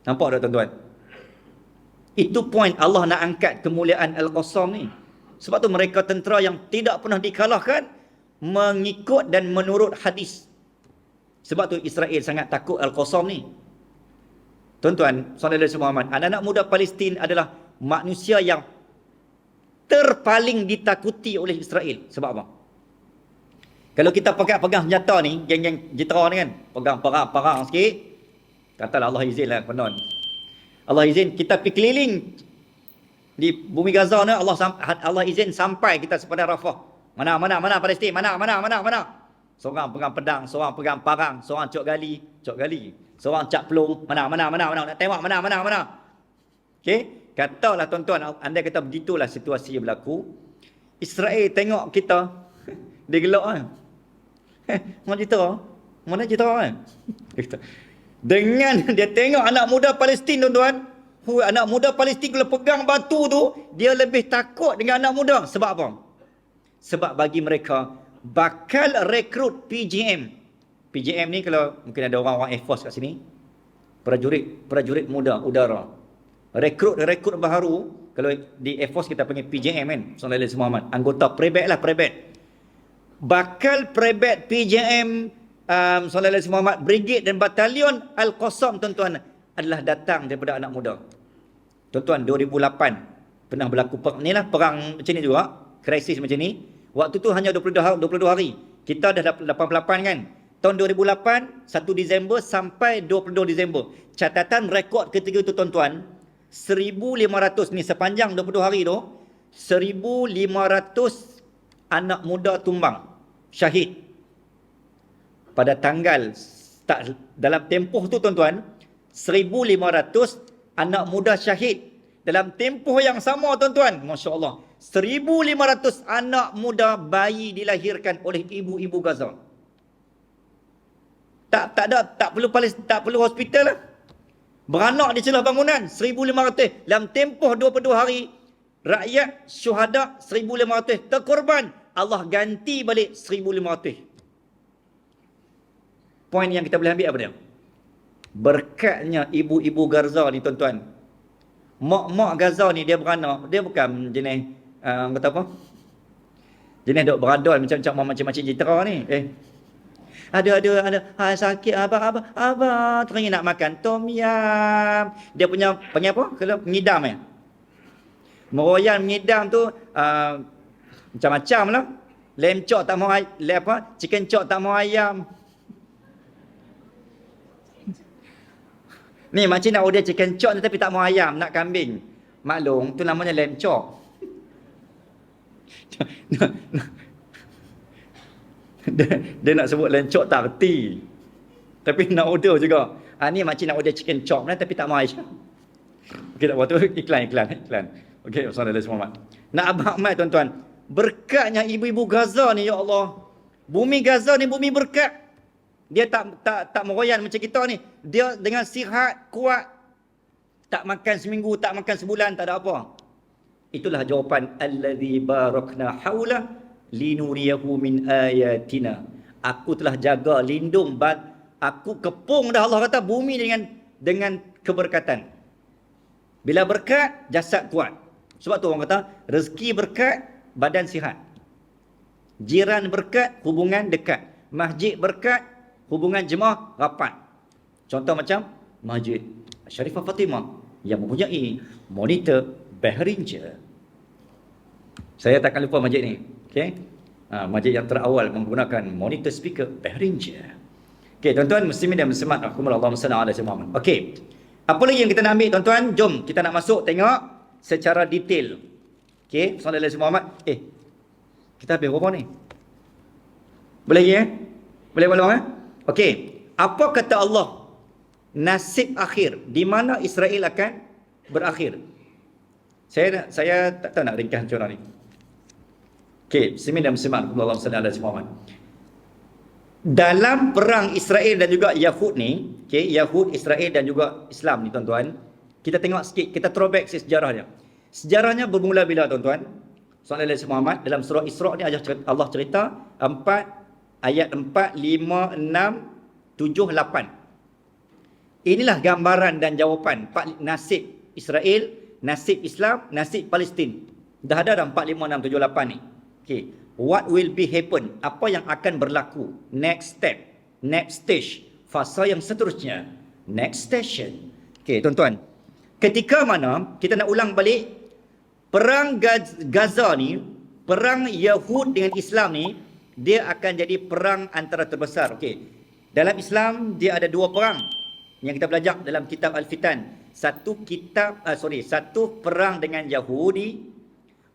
Nampak tak, tuan-tuan? Itu point Allah nak angkat kemuliaan Al-Qassam ni. Sebab tu mereka tentera yang tidak pernah dikalahkan, mengikut dan menurut hadis. Sebab tu Israel sangat takut Al-Qassam ni. Tuan-tuan, saudara Muhammad, anak-anak muda Palestin adalah manusia yang terpaling ditakuti oleh Israel. Sebab apa? Kalau kita pegang senjata ni, geng-geng jitera ni kan, pegang parang sikit, katalah Allah izin lah konon. Allah izin kita pergi keliling di bumi Gaza ni, Allah izin sampai kita sepada Rafah. Mana Palestin, mana. Seorang pegang pedang, seorang pegang parang, seorang cok gali. Seorang cak pelung, mana. Nak tengok mana. Okey, katalah tuan-tuan, andai kata begitulah situasi yang berlaku. Israel tengok kita, dia gelak kan. Mana jitera kan. Dengan dia tengok anak muda Palestin, tuan-tuan. Anak muda Palestin kalau pegang batu tu, dia lebih takut dengan anak muda. Sebab apa? Sebab bagi mereka, bakal rekrut PJM. PJM ni kalau mungkin ada orang-orang Air Force kat sini, prajurit muda udara. Rekrut baharu, kalau di Air Force kita panggil PJM kan, Saudara Muhammad, anggota prebet. Bakal prebet PJM Saudara Muhammad, brigade dan batalion Al-Qassam, tuan-tuan, adalah datang daripada anak muda. Tuan-tuan, 2008 pernah berlaku perang macam ni juga, krisis macam ni. Waktu tu hanya 22 hari. Kita dah 88 kan. Tahun 2008, 1 Disember sampai 22 Disember. Catatan rekod ketiga tu, tuan-tuan, 1,500 ni sepanjang 22 hari tu, 1,500 anak muda tumbang, syahid. Pada tanggal, dalam tempoh tu, tuan-tuan, 1,500 anak muda syahid. Dalam tempoh yang sama, tuan-tuan, Masya Allah, 1,500 anak muda bayi dilahirkan oleh ibu-ibu Gaza. Tak perlu hospital lah. Beranak di celah bangunan, 1,500. Dalam tempoh 22 hari, rakyat syuhada 1,500 terkorban. Allah ganti balik 1,500. Poin yang kita boleh ambil apa dia? Berkatnya ibu-ibu Gaza ni, tuan-tuan. Mak Gaza ni dia beranak, dia bukan jenis kata apa? Jenis dok beradal macam jitera ni. Ada sakit abah teringin nak makan tom yam. Dia punya panggil apa? Kalau ngidam meroyan ngidam tu macam-macam lah. Lem chop tak mau chicken chop tak mau ayam. Ni macam nak order chicken chop tapi tak mau ayam, nak kambing. Maklum, tu namanya lamb chop. dia nak sebut lamb chop tak reti. Tapi nak order juga. Ni macam nak order chicken chop tapi tak mau ayam. Okey, tak apa tu iklan. Okey, saudara semua. Nak abang mai, tuan-tuan. Berkatnya ibu-ibu Gaza ni, ya Allah. Bumi Gaza ni bumi berkat. Dia tak meroyan macam kita ni. Dia dengan sihat, kuat. Tak makan seminggu, tak makan sebulan, tak ada apa. Itulah jawapan allazi barakna haula linuriyahu min ayatina. Aku telah jaga, lindung, aku kepung dah, Allah kata, bumi dengan keberkatan. Bila berkat, jasad kuat. Sebab tu orang kata, rezeki berkat, badan sihat. Jiran berkat, hubungan dekat. Masjid berkat, hubungan jemaah rapat. Contoh macam Masjid Sharifah Fatimah yang mempunyai monitor Behringer. Saya takkan lupa masjid ni. Okey. Masjid yang terawal menggunakan monitor speaker Behringer. Okey, tuan-tuan muslimin dan muslimat, Allahumma salli ala Muhammad. Okey. Apa lagi yang kita nak ambil, tuan-tuan? Jom kita nak masuk tengok secara detail. Okey, sallallahu alaihi Muhammad. Kita habis berapa ni? Boleh ya? Boleh belum Okey. Apa kata Allah? Nasib akhir, di mana Israel akan berakhir. Saya tak tahu nak ringkas macam mana ni. Okey, bismillahirrahmanirrahim. Sallallahu alaihi Muhammad. Dalam perang Israel dan juga Yahud ni, okey, Yahud, Israel dan juga Islam ni tuan-tuan, kita tengok sikit, kita throwback sejarahnya. Sejarahnya bermula bila tuan-tuan? Sallallahu alaihi Muhammad, dalam surah Isra ni Allah cerita 4 ayat 4, 5, 6, 7, 8. Inilah gambaran dan jawapan nasib Israel, nasib Islam, nasib Palestin. Dah ada dah 4, 5, 6, 7, 8 ni. Okay. What will be happen? Apa yang akan berlaku? Next step, next stage, fasa yang seterusnya, next station. Okay, tuan-tuan. Ketika mana kita nak ulang balik perang Gaza ni, perang Yahud dengan Islam ni, dia akan jadi perang antara terbesar. Okey. Dalam Islam dia ada dua perang yang kita belajar dalam kitab Al-Fitan. Satu perang dengan Yahudi.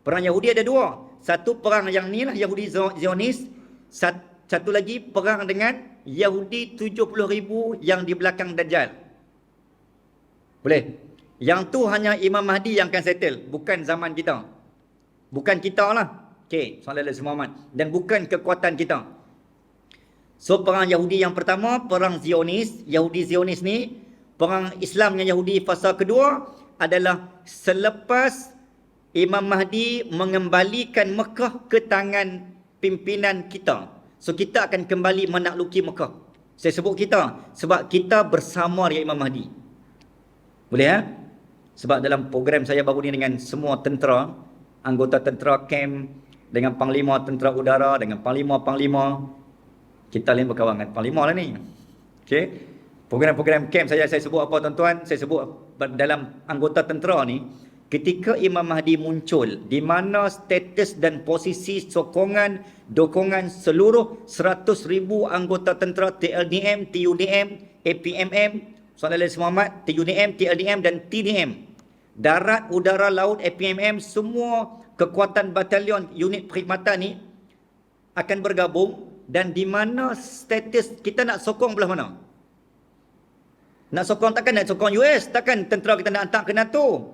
Perang Yahudi ada dua. Satu perang yang ni lah Yahudi Zionis, satu lagi perang dengan Yahudi 70,000 yang di belakang Dajjal. Boleh? Yang tu hanya Imam Mahdi yang akan settle, bukan zaman kita. Bukan kita lah. Okey, sallallahu alaihi Muhammad, dan bukan kekuatan kita. So perang Yahudi yang pertama, perang Zionis, Yahudi Zionis ni, perang Islam dengan Yahudi fasa kedua adalah selepas Imam Mahdi mengembalikan Mekah ke tangan pimpinan kita. So kita akan kembali menakluki Mekah. Saya sebut kita sebab kita bersama dengan Imam Mahdi. Boleh Sebab dalam program saya baru ni dengan semua tentera, anggota tentera camp, dengan panglima tentera udara, dengan panglima-panglima, kita lain berkawan dengan panglima lah ni. Okey. Program-program camp saya sebut apa tuan-tuan? Saya sebut dalam anggota tentera ni, ketika Imam Mahdi muncul, di mana status dan posisi sokongan, dokongan seluruh 100,000 anggota tentera TLDM, TUDM, APMM, sallallahu alaihi Muhammad, TUDM, TLDM dan TDM. Darat, udara, laut, APMM, semua kekuatan batalion unit perkhidmatan ni akan bergabung, dan di mana status kita nak sokong belah mana? Nak sokong, takkan nak sokong US, takkan tentera kita nak hantar ke NATO.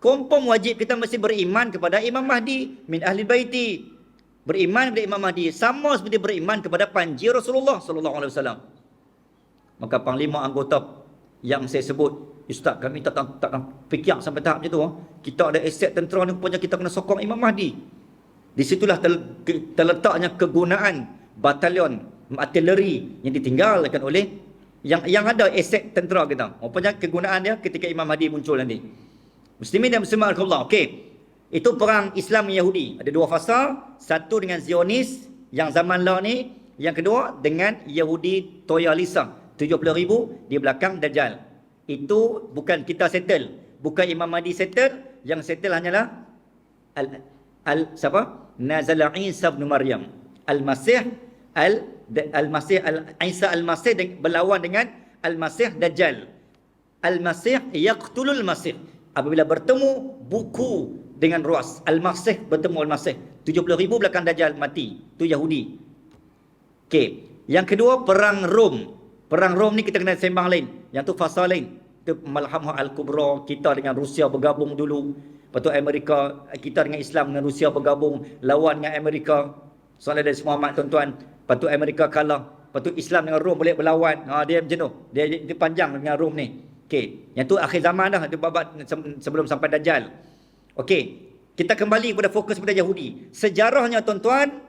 Confirm wajib kita mesti beriman kepada Imam Mahdi min ahli baiti. Beriman kepada Imam Mahdi sama seperti beriman kepada panji Rasulullah sallallahu alaihi wasallam. Maka panglima anggota yang saya sebut, ustaz kami tak fikir sampai tahap macam tu. Kita ada aset tentera ni, rupanya kita kena sokong Imam Mahdi. Di situlah terletaknya kegunaan batalion artileri yang ditinggalkan oleh yang ada aset tentera kita. Rupanya kegunaan dia ketika Imam Mahdi muncul nanti. Muslimin dan muslimat Allah. Okey. Itu perang Islam dan Yahudi. Ada dua fasa, satu dengan Zionis yang zaman law ni, yang kedua dengan Yahudi Toyalisa, 70,000 di belakang Dajjal. Itu bukan kita settle, bukan Imam Mahdi settle, yang settle hanyalah siapa? Nazala Isa bin Maryam. Al-Masih Isa Al-Masih berlawan dengan Al-Masih Dajjal. Al-Masih yaqtulul Masih. Apabila bertemu buku dengan ruas, Al-Masih bertemu Al-Masih, 70,000 belakang Dajjal mati. Itu Yahudi. Okey. Yang kedua perang Rom. Perang Rom ni kita kena sembang lain. Yang tu fasa lain. Itu Malhamah Al-Kubra, kita dengan Rusia bergabung dulu. Lepas tu Amerika, kita dengan Islam dengan Rusia bergabung, lawan dengan Amerika. Soalan dari semua mak tuan-tuan. Lepas tu Amerika kalah. Lepas tu Islam dengan Rom boleh berlawan. Dia macam tu. Dia panjang dengan Rom ni. Okey, yang tu akhir zaman dah, dia babat sebelum sampai Dajjal. Okey, kita kembali kepada fokus pada Yahudi. Sejarahnya tuan-tuan,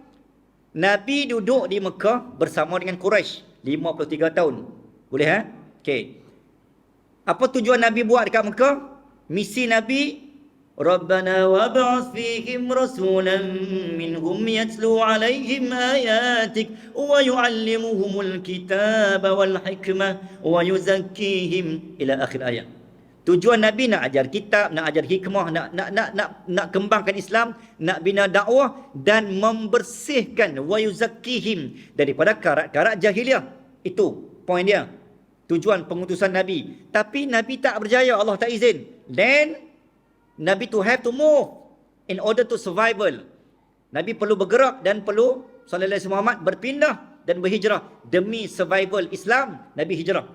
Nabi duduk di Mekah bersama dengan Quraisy 53 tahun. Boleh Okey. Apa tujuan Nabi buat dekat Mekah? Misi Nabi, Rabbana wab'ath fihim rasulan minhum yatlu alaihim ayatik wa yu'allimuhumul kitaba wal hikmah wa yuzakkihim ila akhir ayat. Tujuan Nabi nak ajar kitab, nak ajar hikmah, nak kembangkan Islam, nak bina dakwah dan membersihkan wa yuzakkihim daripada karat-karat jahiliah. Itu poin dia. Tujuan pengutusan Nabi. Tapi Nabi tak berjaya, Allah tak izin. Then Nabi to have to move in order to survival. Nabi perlu bergerak dan perlu sallallahu alaihi Muhammad berpindah dan berhijrah demi survival Islam. Nabi hijrah.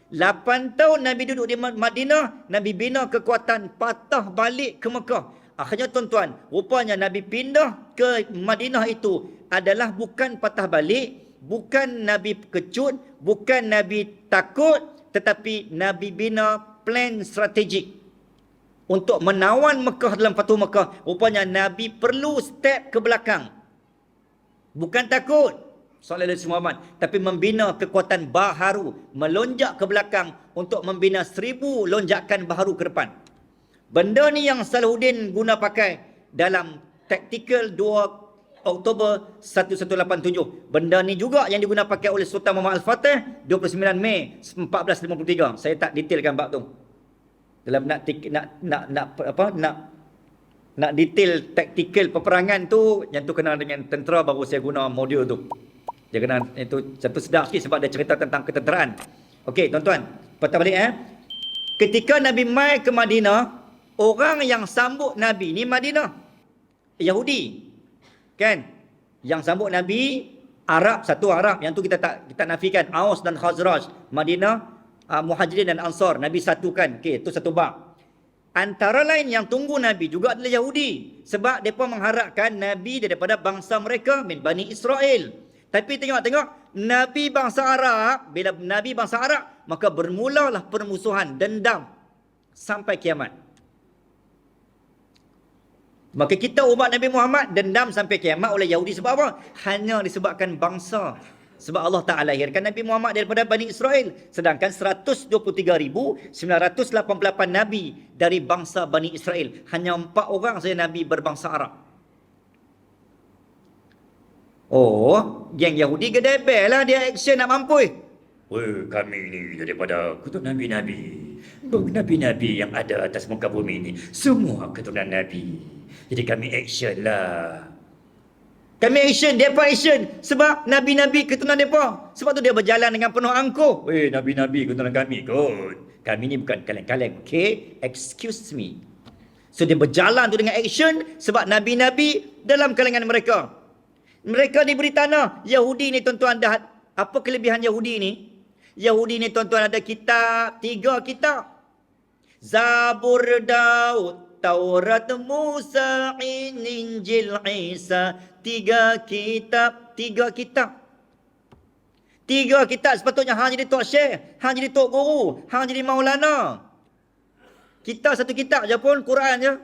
8 tahun Nabi duduk di Madinah, Nabi bina kekuatan patah balik ke Mekah. Akhirnya tuan-tuan, rupanya Nabi pindah ke Madinah itu adalah bukan patah balik, bukan Nabi kecut, bukan Nabi takut, tetapi Nabi bina plan strategik untuk menawan Mekah dalam Fatuh Mekah. Rupanya Nabi perlu step ke belakang. Bukan takut sallallahu alaihi Muhammad, tapi membina kekuatan baharu, melonjak ke belakang untuk membina 1000 lonjakan baharu ke depan. Benda ni yang Salahuddin guna pakai dalam taktikal 2 Oktober 1187. Benda ni juga yang diguna pakai oleh Sultan Muhammad Al-Fatih 29 Mei 1453. Saya tak detailkan bab tu. Dalam nak detail taktikal peperangan tu, yang tu kena dengan tentera, baru saya guna modul tu. Dia kena itu satu sedap sikit sebab dia cerita tentang ketenteraan. Okey tuan-tuan, patah balik Ketika Nabi mai ke Madinah, orang yang sambut Nabi ni Madinah Yahudi. Kan? Yang sambut Nabi Arab, satu Arab, yang tu kita tak nafikan. Aus dan Khazraj, Madinah, Muhajirin dan Ansar, Nabi satukan. Okey, itu satu bab. Antara lain yang tunggu Nabi juga adalah Yahudi, sebab mereka mengharapkan Nabi daripada bangsa mereka, min Bani Israel. Tapi tengok, Nabi bangsa Arab, bila Nabi bangsa Arab, maka bermulalah permusuhan, dendam sampai kiamat. Maka kita umat Nabi Muhammad dendam sampai kiamat oleh Yahudi sebab apa? Hanya disebabkan bangsa. Sebab Allah Ta'ala lahirkan Nabi Muhammad daripada Bani Israel. Sedangkan 123,988 Nabi dari bangsa Bani Israel. Hanya 4 orang saja Nabi berbangsa Arab. Oh, geng Yahudi gedebel lah, dia action nak mampus. Weh, kami ni daripada keturunan Nabi-Nabi. Nabi-Nabi yang ada atas muka bumi ini, semua keturunan Nabi. Jadi kami action lah. Kami action, dia pun action. Sebab Nabi-Nabi keturunan mereka. Sebab tu dia berjalan dengan penuh angkuh. Weh, Nabi-Nabi keturunan kami kot. Kami ni bukan kaleng-kaleng, okay? Excuse me. So dia berjalan tu dengan action sebab Nabi-Nabi dalam kalangan mereka. Mereka diberi tanah. Yahudi ni tuan-tuan dah, apa kelebihan Yahudi ni? Yahudi ni tuan-tuan ada kitab, 3 kitab. Zabur Daud, Taurat Musa, Injil Isa. 3 kitab. 3 kitab sepatutnya hang jadi tok syekh, hang jadi tok guru, hang jadi maulana. Kita 1 kitab je pun, Quran je.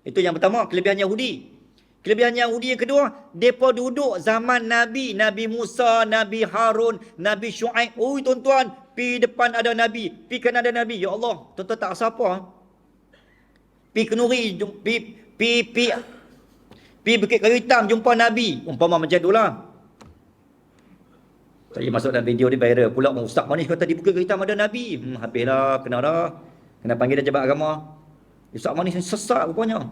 Itu yang pertama, kelebihan Yahudi. Kelebihan Yahudi yang kedua, mereka duduk zaman Nabi, Nabi Musa, Nabi Harun, Nabi Shu'aib. Oi tuan-tuan, pi depan ada Nabi, pi kanan ada Nabi. Ya Allah, tuan-tuan tak rasa apa? Pi Kenuri, pi Bukit Kayu Hitam jumpa Nabi. Umpama macam itulah. Saya masuk dalam video ni viral pula. Ustaz manis kata di Bukit Kayu Hitam ada Nabi. Habislah, kena dah. Kena panggil dia jabat agama. Ustaz manis ni sesat rupanya.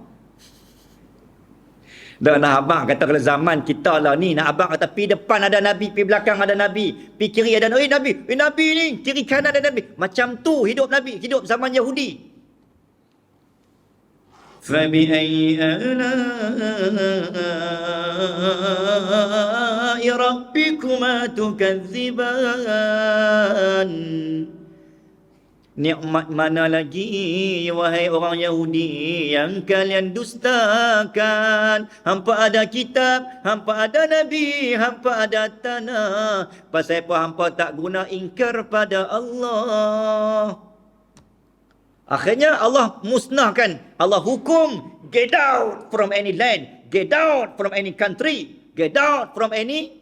Dan abang kata kalau zaman kita lah ni, nak abang kata pi depan ada Nabi, pi belakang ada Nabi, pi kiri ada Nabi. Nabi ni, kiri kanan ada Nabi. Macam tu hidup Nabi, hidup zaman Yahudi. فَبِأَيِّ آلَاءِ رَبِّكُمَا تُكَذِّبَانِ. Nikmat mana lagi, wahai orang Yahudi, yang kalian dustakan? Hampa ada kitab, hampa ada Nabi, hampa ada tanah. Pasal apa hampa tak guna ingkar pada Allah? Akhirnya Allah musnahkan. Allah hukum, get out from any land, get out from any country, get out from any,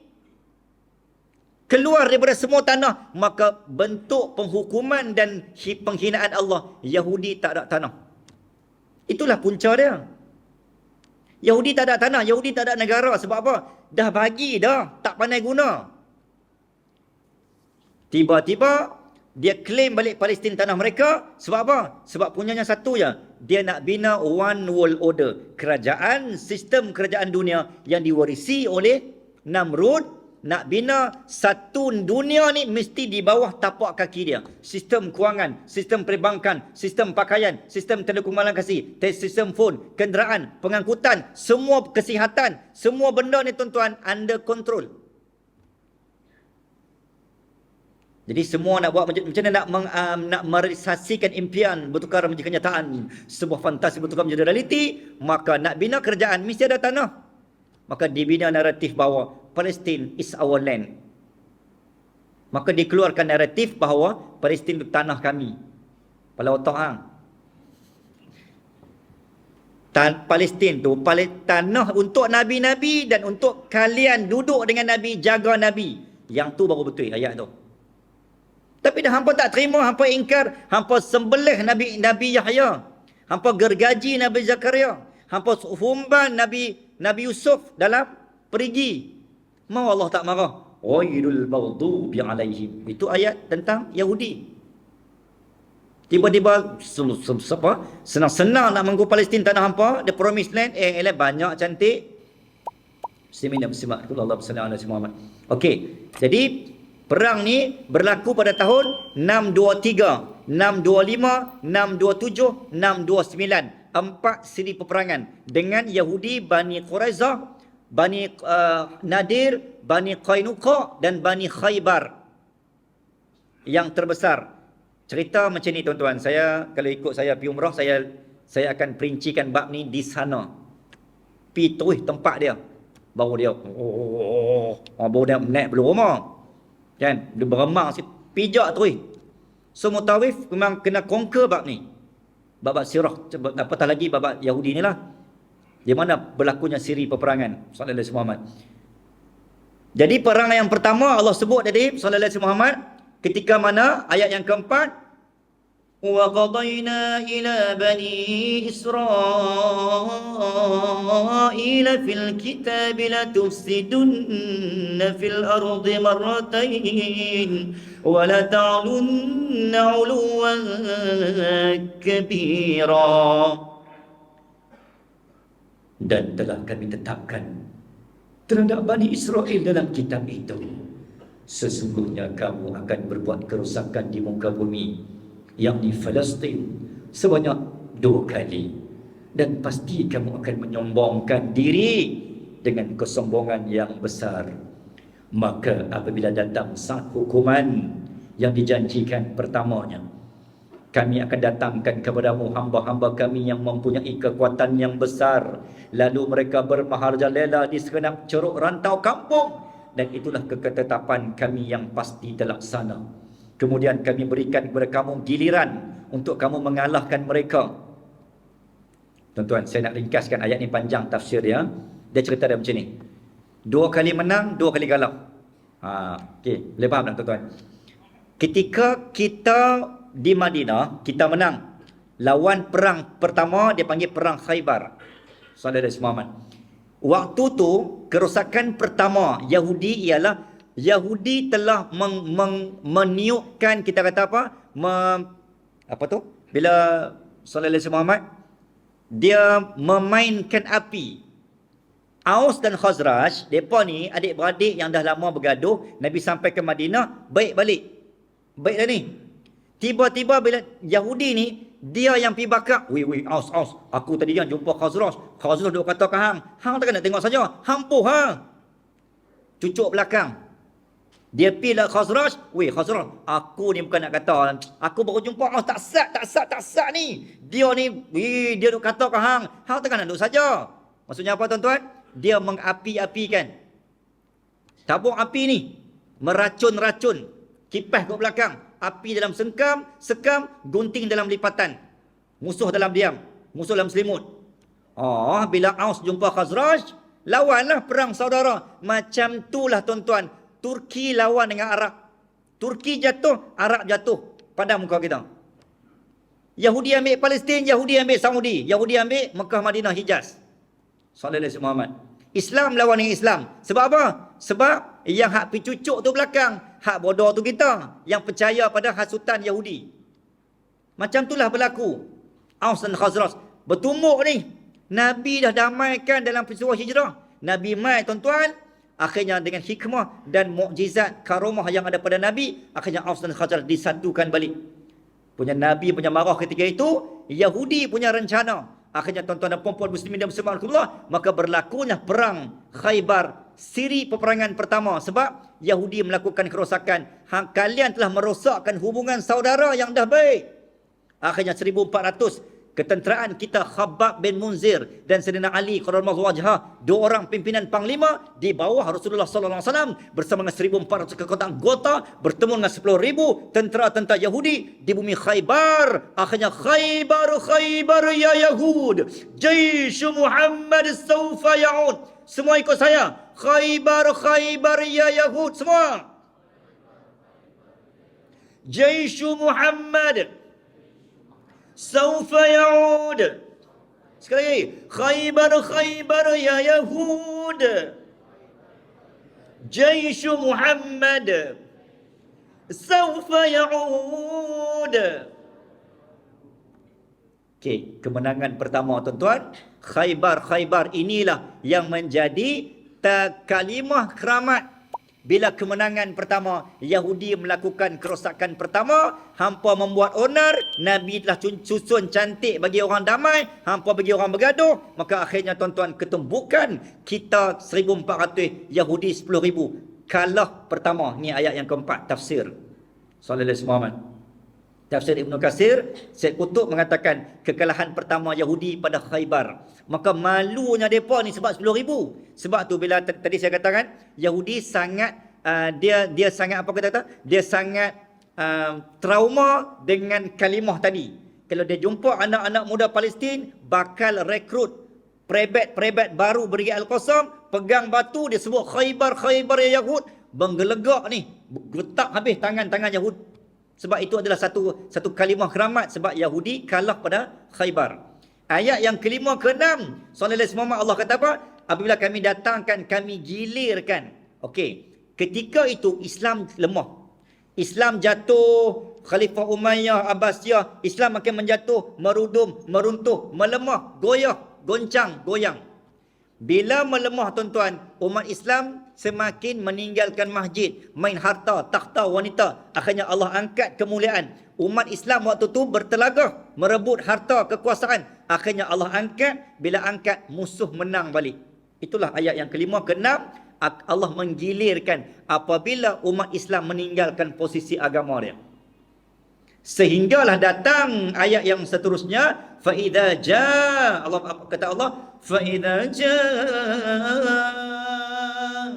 keluar daripada semua tanah. Maka bentuk penghukuman dan penghinaan Allah, Yahudi tak ada tanah. Itulah punca dia. Yahudi tak ada tanah, Yahudi tak ada negara. Sebab apa? Dah bagi dah, tak pandai guna. Tiba-tiba dia claim balik Palestin tanah mereka. Sebab apa? Sebab punyanya satu je. Dia nak bina one world order. Kerajaan, sistem kerajaan dunia yang diwarisi oleh Namrud, nak bina satu dunia ni mesti di bawah tapak kaki dia. Sistem kewangan, sistem perbankan, sistem pakaian, sistem telekomunikasi, sistem phone, kenderaan, pengangkutan, semua kesihatan, semua benda ni tuan-tuan under control. Jadi semua nak buat macam mana nak merealisasikan impian bertukar menjadi kenyataan, sebuah fantasi bertukar menjadi realiti, maka nak bina kerajaan mesti ada tanah. Maka dibina naratif bahawa Palestine is our land. Maka dikeluarkan naratif bahawa Palestine itu tanah kami. Kepala otak hang. Palestine tu tanah untuk nabi-nabi dan untuk kalian duduk dengan nabi, jaga nabi. Yang tu baru betul ayat tu. Tapi dah hampa tak terima, hampa ingkar, hampa sembelih Nabi Yahya, hampa gergaji Nabi Zakaria, hampa humban Nabi Yusuf dalam perigi. Mau Allah tak marah? Ghairul maghdubi alaihim. Itu ayat tentang Yahudi. Tiba-tiba senang-senang nak menggu Palestin tanah hampa, the promised land, banyak cantik. Muslimin dan muslimat, Allah sallallahu alaihi wasallam. Okey, jadi perang ni berlaku pada tahun 623, 625, 627, 629. 4 siri peperangan dengan Yahudi, Bani Quraizah, Bani Nadir, Bani Qainuqa dan Bani Khaybar. Yang terbesar. Cerita macam ni tuan-tuan. Saya kalau ikut saya pergi umrah, saya akan perincikan bab ni di sana. Pi terus tempat dia. Baru dia baru dia naik belum rumah. Kan? Dia beremang si pijak terus. So mutawif memang kena conquer bab ni. Bab sirah, apatah lagi bab Yahudi ni lah. Di mana berlakunya siri peperangan sallallahu alaihi Muhammad. Jadi perang yang pertama Allah sebut tadi sallallahu alaihi Muhammad ketika mana ayat yang keempat, wa qadayna ila bani Israil fil kitab la tufsidunna fil ardi marratain wa la ta'lunna 'uluwan kabira. Dan telah kami tetapkan terhadap Bani Israel dalam kitab itu, sesungguhnya kamu akan berbuat kerosakan di muka bumi, yang di Palestin sebanyak 2 kali, dan pasti kamu akan menyombongkan diri dengan kesombongan yang besar. Maka apabila datang saat hukuman yang dijanjikan pertamanya, kami akan datangkan kepadamu hamba-hamba kami yang mempunyai kekuatan yang besar. Lalu mereka bermaharjalela di segenap ceruk rantau kampung. Dan itulah ketetapan kami yang pasti terlaksana. Kemudian kami berikan kepada kamu giliran untuk kamu mengalahkan mereka. Tuan-tuan, saya nak ringkaskan ayat ni panjang tafsir dia. Dia cerita dia macam ni. 2 kali menang, 2 kali kalah. Okey, boleh faham tak tuan-tuan? Ketika kita di Madinah, kita menang. Lawan perang pertama, dia panggil perang Khaybar. Saudara Muhammad. Waktu tu, kerosakan pertama Yahudi ialah Yahudi telah meniupkan, kita kata apa? Apa tu? Bila Sallallahu Alaihi Muhammad, dia memainkan api. Aus dan Khazraj, mereka ni adik-beradik yang dah lama bergaduh. Nabi sampai ke Madinah, baik balik. Baik dah ni. Tiba-tiba bila Yahudi ni, dia yang pergi bakar. Aus, aku tadi yang jumpa Khazraj. Khazraj duk kata ke hang. Hang takkan nak tengok saja. Hampuh hang. Cucuk belakang. Dia pergi lah Khazraj. Khazraj, aku ni bukan nak kata. Aku baru jumpa Aus. Tak sat ni. Dia ni, dia duk kata ke hang. Hang takkan nak duduk saja. Maksudnya apa tuan-tuan? Dia mengapi-apikan. Tabung api ni. Meracun-racun. Kipas kat belakang. Api dalam sekam, gunting dalam lipatan. Musuh dalam diam, musuh dalam selimut. Bila Aus jumpa Khazraj, lawanlah perang saudara. Macam itulah tuan-tuan, Turki lawan dengan Arab. Turki jatuh, Arab jatuh pada muka kita. Yahudi ambil Palestin, Yahudi ambil Saudi, Yahudi ambil Mekah, Madinah, Hijaz. Sallallahu alaihi Muhammad. Islam lawan dengan Islam. Sebab apa? Sebab yang hak picucuk tu belakang, hak bodoh tu kita, yang percaya pada hasutan Yahudi. Macam itulah berlaku. Aus dan Khazraj bertumbuk ni. Nabi dah damaikan dalam peristiwa hijrah. Nabi mai tuan-tuan, Akhirnya dengan hikmah dan mukjizat karomah yang ada pada Nabi, akhirnya Aus dan Khazraj disatukan balik. Punya Nabi punya marah ketika itu, Yahudi punya rencana. Akhirnya tuan-tuan dan puan-puan muslimin dan muslimat Allah, maka berlakunya perang Khaybar, siri peperangan pertama, sebab Yahudi melakukan kerosakan. Kalian telah merosakkan hubungan saudara yang dah baik. Akhirnya 1400 ketenteraan kita, Khabbab bin Munzir dan Sayyidina Ali qarramallahu wajhah, dua orang pimpinan panglima di bawah Rasulullah sallallahu alaihi wasallam bersama dengan 1400 kekuatan anggota bertemu dengan 10,000 tentera-tentera Yahudi di bumi Khaybar. Akhirnya Khaybar ya Yahud, Jaish Muhammad sawfa ya'ud. Semua ikut saya. Khaybar ya Yahud semua. Jaish Muhammad Saufa ya'ud. Sekali lagi. Khaybar ya Yahud. Jaish Muhammad. Saufa ya'ud. Okey, kemenangan pertama tuan-tuan. Khaybar inilah yang menjadi kalimah keramat. Bila kemenangan pertama, Yahudi melakukan kerosakan pertama, hampa membuat onar, Nabi telah susun cantik bagi orang damai, hampa bagi orang bergaduh, maka akhirnya tuan-tuan ketumbukan kita 1400, Yahudi 10,000. Kalah pertama, ni ayat yang keempat, tafsir. Sallallahu alaihi wasallam. Tafsir Ibn Katsir, Syed Qutb mengatakan kekalahan pertama Yahudi pada Khaybar. Maka malunya mereka ni sebab 10,000. Sebab tu bila tadi saya katakan Yahudi sangat dia sangat apa kata? Dia sangat trauma dengan kalimah tadi. Kalau dia jumpa anak-anak muda Palestin bakal rekrut perebet baru beri Al-Qassam, pegang batu dia sebut Khaybar ya Yahud, menggelegak ni, getak habis tangan-tangan Yahud. Sebab itu adalah satu kalimah keramat sebab Yahudi kalah pada Khaybar. Ayat yang kelima ke-6, sallallahu alaihi wasallam, Allah kata apa? Apabila kami datangkan, kami gilirkan. Okey, ketika itu Islam lemah. Islam jatuh, Khalifah Umayyah, Abbasiyah, Islam makin menjatuh, meruntuh, melemah, goyang. Bila melemah tuan-tuan, umat Islam semakin meninggalkan masjid, main harta, takhta, wanita. Akhirnya Allah angkat kemuliaan. Umat Islam waktu tu bertelagah, merebut harta, kekuasaan. Akhirnya Allah angkat, bila angkat musuh menang balik. Itulah ayat yang kelima, keenam, Allah menggilirkan apabila umat Islam meninggalkan posisi agama dia. Sehinggalah datang ayat yang seterusnya, fa idza jaa, Allah kata Allah, fa idza jaa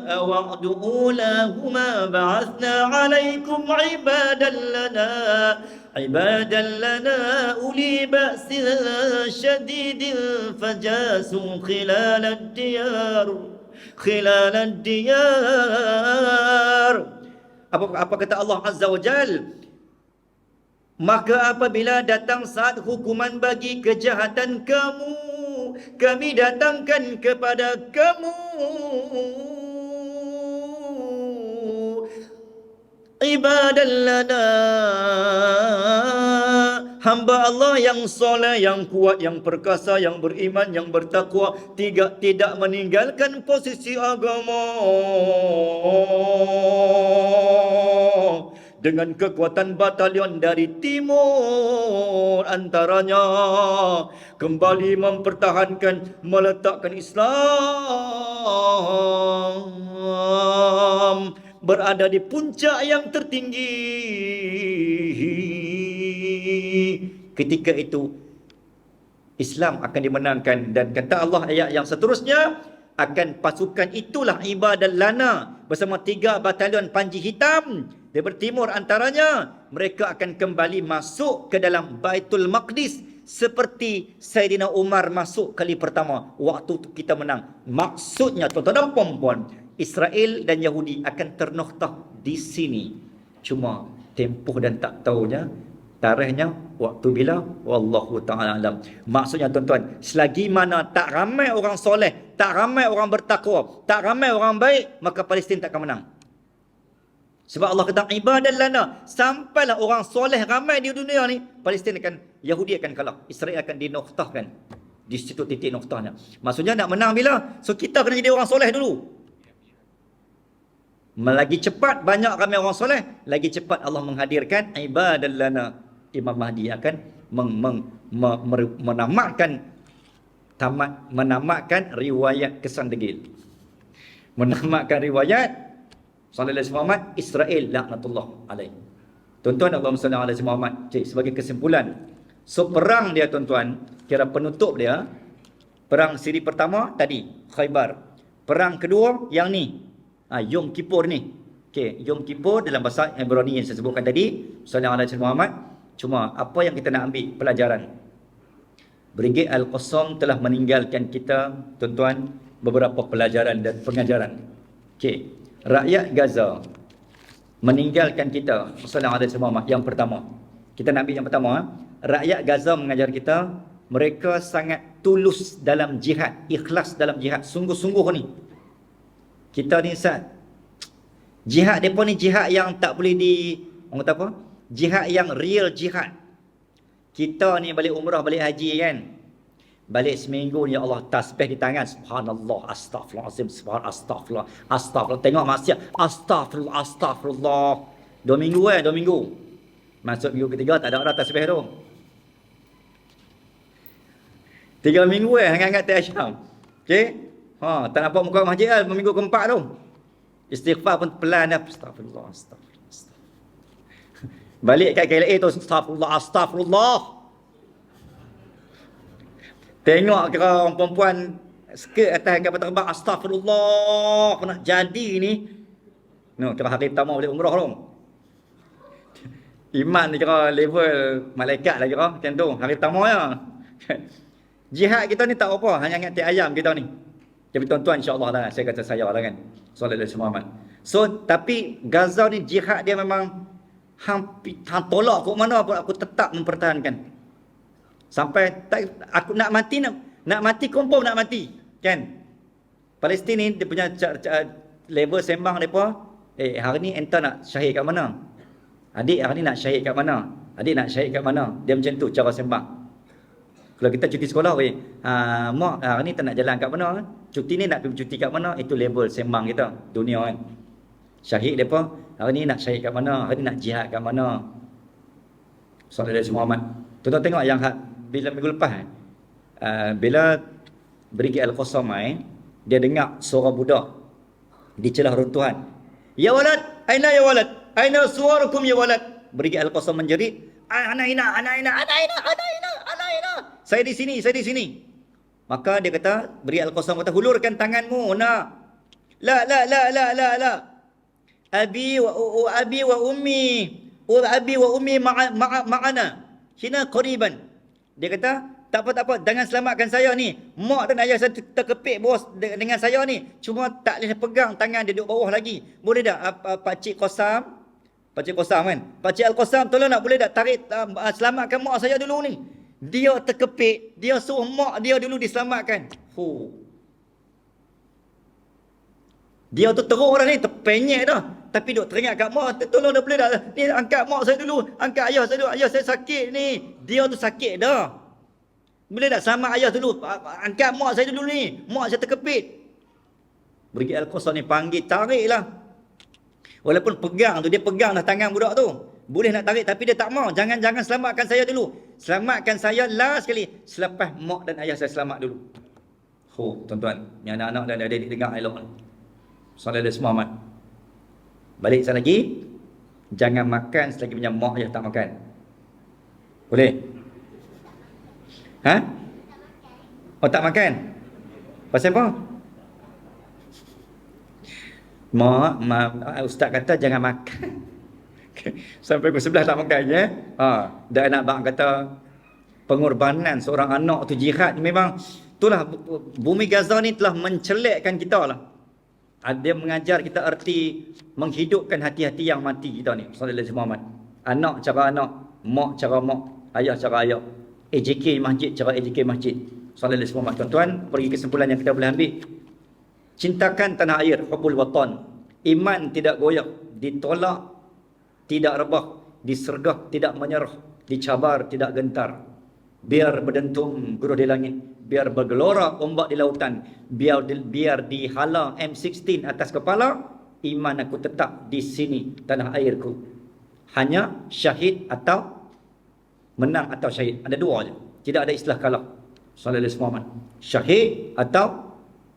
wa'du ulahuma ba'athna 'alaikum 'ibadan lana uli ba'sin shadidin fajasu khilalad diyar. Apa kata Allah Azza wa Jal? Maka apabila datang saat hukuman bagi kejahatan kamu, kami datangkan kepada kamu ibadan lana, hamba Allah yang soleh, yang kuat, yang perkasa, yang beriman, yang bertakwa, tidak meninggalkan posisi agama. Dengan kekuatan batalion dari timur antaranya kembali mempertahankan, meletakkan Islam berada di puncak yang tertinggi. Ketika itu Islam akan dimenangkan, dan kata Allah ayat yang seterusnya, akan pasukan itulah ibadah lana bersama 3 batalion Panji Hitam daripada timur antaranya, mereka akan kembali masuk ke dalam Baitul Maqdis seperti Sayyidina Umar masuk kali pertama waktu kita menang. Maksudnya tuan-tuan dan puan-puan, Israel dan Yahudi akan ternoktah di sini. Cuma tempoh dan tak tahunya tarikhnya waktu bila, wallahu ta'ala alam. Maksudnya tuan-tuan, selagi mana tak ramai orang soleh, tak ramai orang bertakwa, tak ramai orang baik, maka Palestin tak akan menang. Sebab Allah kata ibadah lana, sampailah orang soleh ramai di dunia ni, Palestin akan, Yahudi akan kalah, Israel akan dinoktahkan. Di situ titik noktahnya. Maksudnya nak menang bila? So kita kena jadi orang soleh dulu. Lagi cepat banyak ramai orang soleh, lagi cepat Allah menghadirkan ibadan lana. Imam Mahdi akan menamatkan riwayat kesan degil. Menamatkan riwayat sallallahu alaihi Muhammad Israel laknatullah alaih. Tuan-tuan, Allahumma salli ala Muhammad. Cik, sebagai kesimpulan, so perang dia tuan-tuan, kira penutup dia, perang siri pertama tadi Khaybar. Perang kedua yang ni, Yom Kippur ni. Okey, Yom Kippur dalam bahasa Ibrani yang saya sebutkan tadi, sallallahu alaihi Muhammad. Cuma apa yang kita nak ambil pelajaran? Brigade Al-Qassam telah meninggalkan kita, tuan-tuan, beberapa pelajaran dan pengajaran. Okey, rakyat Gaza meninggalkan kita, sallallahu alaihi Muhammad. Yang pertama, kita nak ambil yang pertama, rakyat Gaza mengajar kita, mereka sangat tulus dalam jihad, ikhlas dalam jihad, sungguh-sungguh ni. Kita ni jihad depa ni jihad yang tak boleh orang kata apa? Jihad yang real jihad. Kita ni balik umrah, balik haji kan. Balik seminggu ni, ya Allah, tasbih di tangan, subhanallah, astaghfirullahalazim, subhanallah, astagfirullah. Tengok maksiat, astagfirullah, astagfirullah. 2 minggu 2 minggu. Masuk minggu ketiga tak ada orang tasbih tu. 3 minggu hangat-hangat tasyam. Okey? Tak nampak muka masjid lah minggu keempat tu. Istighfar pun pelan dah. Astagfirullah, astagfirullah. Balik kat KLA tu, astagfirullah, astagfirullah. Tengok kira orang perempuan skirt atas kapal terbang, astagfirullah, pernah jadi ni. No, kira hari pertama balik umrah tu. Iman ni kira level malaikat lah kira macam tu, hari pertama ya. Jihad kita ni tak apa, hanya ingat ayam kita ni. Tapi tuan-tuan, insya-Allah lah, saya kata saya lah kan. Sallallahu alaihi Muhammad. So, tapi Gaza ni jihad dia memang hampir tolak ke mana pun aku tetap mempertahankan. Sampai aku nak mati confirm nak mati, kan? Palestin ni dia punya level sembang depa, hari ni entah nak syahid kat mana? Adik hari ni nak syahid kat mana? Adik nak syahid kat mana? Dia macam tu cara sembang. Kalau kita cuti sekolah, mak hari ni tak nak jalan kat mana? Cuti ni nak pergi cuti kat mana? Itu level sembang kita dunia kan. Syahid depa, hari ni nak syahid kat mana? Hari ni nak jihad kat mana? Sallallahu alaihi Muhammad. Tuan-tuan tengok yang bila minggu lepas bila Brigade Al-Qassam dia dengar suara budak di celah runtuhan. Ya walad, aina ya walad? Aina suarakum ya walad? Brigade Al-Qassam menjerit, ana ina. Saya di sini. Maka dia kata, Brigade Al-Qassam kata, hulurkan tanganmu, nak. La. Abi wa ummi ma'ana. Hina qariban. Dia kata, tak apa, jangan selamatkan saya ni. Mak dan ayah saya terkepit bos dengan saya ni. Cuma tak boleh pegang tangan dia duduk bawah lagi. Boleh tak Pakcik Qassam kan? Pakcik Al-Qassam, tolong nak boleh tak tarik selamatkan mak saya dulu ni. Dia terkepit, dia suruh mak dia dulu diselamatkan. Dia tu teruk dah ni, terpenyek dah. Tapi duk teringat kat mak, tolong dah boleh dah. Ni angkat mak saya dulu, angkat ayah saya dulu. Ayah saya sakit ni. Dia tu sakit dah. Boleh tak selamat ayah dulu? Angkat mak saya dulu ni. Mak saya terkepit. Brigade Al-Qassam ni panggil, tarik lah. Walaupun pegang tu, dia pegang dah tangan budak tu. Boleh nak tarik tapi dia tak mau. Jangan selamatkan saya dulu. Selamatkan saya last sekali. Selepas mak dan ayah saya selamat dulu. Tuan-tuan, yang anak-anak dan adik-adik dengar elok. Sallallahu alaihi Muhammad. Balik sekali lagi, jangan makan selagi punya mak ayah tak makan. Boleh? Tak makan? Pasal apa? Ustaz kata jangan makan. Sampai pukul 11 tak makan ya. Dan anak bang kata pengorbanan seorang anak tu jihad memang itulah bumi Gaza ni telah mencelekkan kita lah. Dia mengajar kita erti menghidupkan hati-hati yang mati kita ni. Sallallahu alaihi Muhammad. Anak cara anak, mak cara mak, ayah cara ayah. AJK masjid cara AJK masjid. Sallallahu alaihi Muhammad. Tuan-tuan, pergi kesimpulan yang kita boleh ambil. Cintakan tanah air, hubbul watan. Iman tidak goyah, ditolak tidak rebah, disergah tidak menyerah, dicabar tidak gentar. Biar berdentum guruh di langit, biar bergelora ombak di lautan, biar dihala M16 atas kepala, iman aku tetap di sini tanah airku. Hanya syahid atau menang atau syahid. Ada dua je. Tidak ada istilah kalah. Sallallahu alaihi wasallam. Syahid atau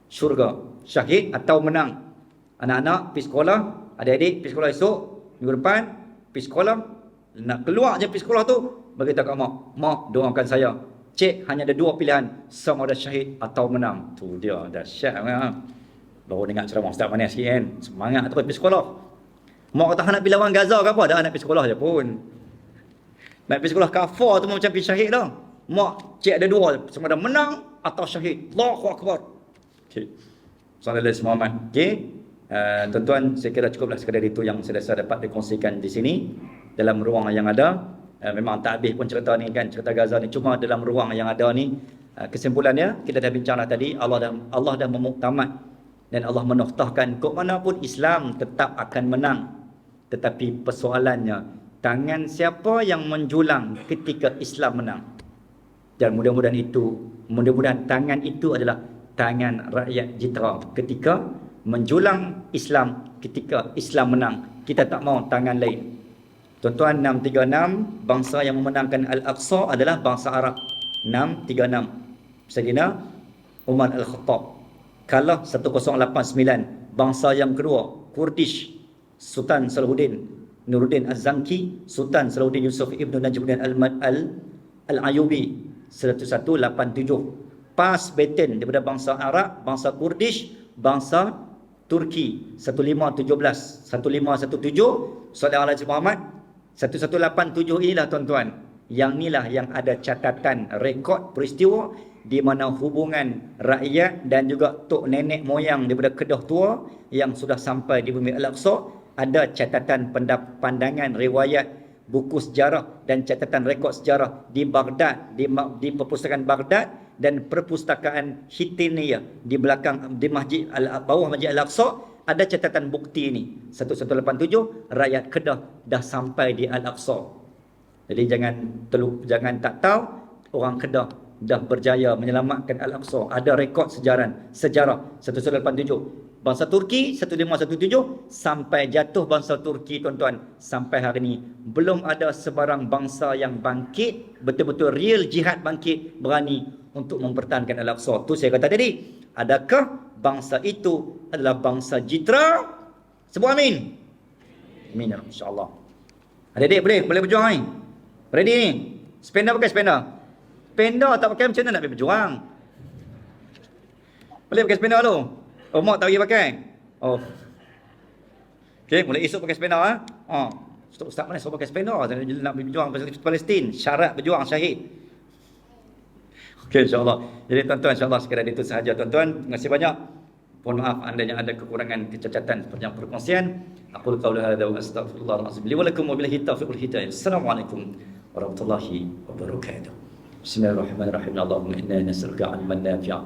syurga. Syahid atau menang. Anak-anak pergi sekolah, adik-adik pergi sekolah esok, minggu depan pergi sekolah, nak keluar je pergi sekolah tu, beritahu kat mak, mak doakan saya. Cik, hanya ada dua pilihan, sama ada syahid atau menang. Tu dia, dahsyat kan. Baru dengar ceramah Ustaz Manis sikit kan. Semangat terus pergi sekolah. Mak kata nak pergi lawan Gaza ke apa, dah nak pergi sekolah je pun. Nak pergi sekolah kafar tu macam pergi syahid dah. Mak, cik ada dua, sama ada menang atau syahid. Allahu Akbar. Okay. Sallallahu alaihi wasallam. Okay. Tuan-tuan, saya kira cukuplah sekadar itu yang saya dapat dikongsikan di sini dalam ruang yang ada. Memang tak habis pun cerita ni kan, cerita Gaza ni, cuma dalam ruang yang ada ni, kesimpulannya kita dah bincanglah tadi, Allah dah memuktamad dan Allah menoktahkan kok mana pun Islam tetap akan menang. Tetapi persoalannya, tangan siapa yang menjulang ketika Islam menang? Dan mudah-mudahan tangan itu adalah tangan rakyat Jitra ketika menjulang Islam ketika Islam menang. Kita tak mau tangan lain. Tuan-tuan, 636 bangsa yang memenangkan Al-Aqsa adalah bangsa Arab. 636 Sayyidina Umar Al-Khattab kalah 1089. Bangsa yang kedua Kurdish, Sultan Salahuddin Nuruddin Az-Zanki, Sultan Salahuddin Yusuf Ibn Najmuddin Al-Ayubi 1187. Pas batin daripada bangsa Arab, bangsa Kurdish, bangsa Turki 1517. 1517 Sallallahu Alaihi Muhammad. 1187 inilah tuan-tuan, yang inilah yang ada catatan rekod peristiwa di mana hubungan rakyat dan juga tok nenek moyang daripada Kedah tua yang sudah sampai di bumi Al-Aqsa, ada catatan pandangan riwayat buku sejarah dan catatan rekod sejarah di Baghdad, di perpustakaan Baghdad dan perpustakaan Hitiniyah di belakang, di bawah Masjid Al-Aqsa. Ada catatan bukti ini. 1187 rakyat Kedah dah sampai di Al-Aqsa. Jadi jangan tak tahu, orang Kedah dah berjaya menyelamatkan Al-Aqsa. Ada rekod sejarah 1187. Bangsa Turki 1517 sampai jatuh bangsa Turki, tuan-tuan, sampai hari ini belum ada sebarang bangsa yang bangkit betul-betul real jihad, bangkit berani untuk mempertahankan Al-Aqsa. Tu saya kata tadi, adakah bangsa itu adalah bangsa Jitra? Sebut amin. Amin, insya-Allah. Adik-adik boleh berjuang ni? Ready ni? Spender pakai spender. Spender tak pakai macam mana nak berjuang? Boleh pakai spender tu? Oh, mak tak bagi pakai. Oh. Okey, mulai esok pakai spender ah. Ustaz mana suruh pakai spender nak berjuang pasal Palestin, syarat berjuang syahid. Okey, insya-Allah. Jadi tuan-tuan, insya-Allah sekadar itu sahaja tuan-tuan. Terima kasih banyak. Mohon maaf anda yang ada kekurangan kecacatan seperti yang perkongsian. Aqul qawla hadza wa astaghfirullahal azim li wa lakum wa billahi taufiqul hidayah. Assalamualaikum warahmatullahi wabarakatuh. Bismillahirrahmanirrahim. Allahumma inna nas'aluka 'ilman nafi'a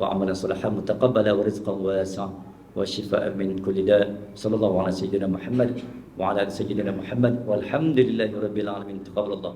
wa 'amalan salihan mutaqabbala wa rizqan wasi'an wa shifaa'an min kulli da'. Sallallahu ala sayyidina Muhammad wa ala ali sayyidina Muhammad walhamdulillahi rabbil alamin. Taqabbalallah.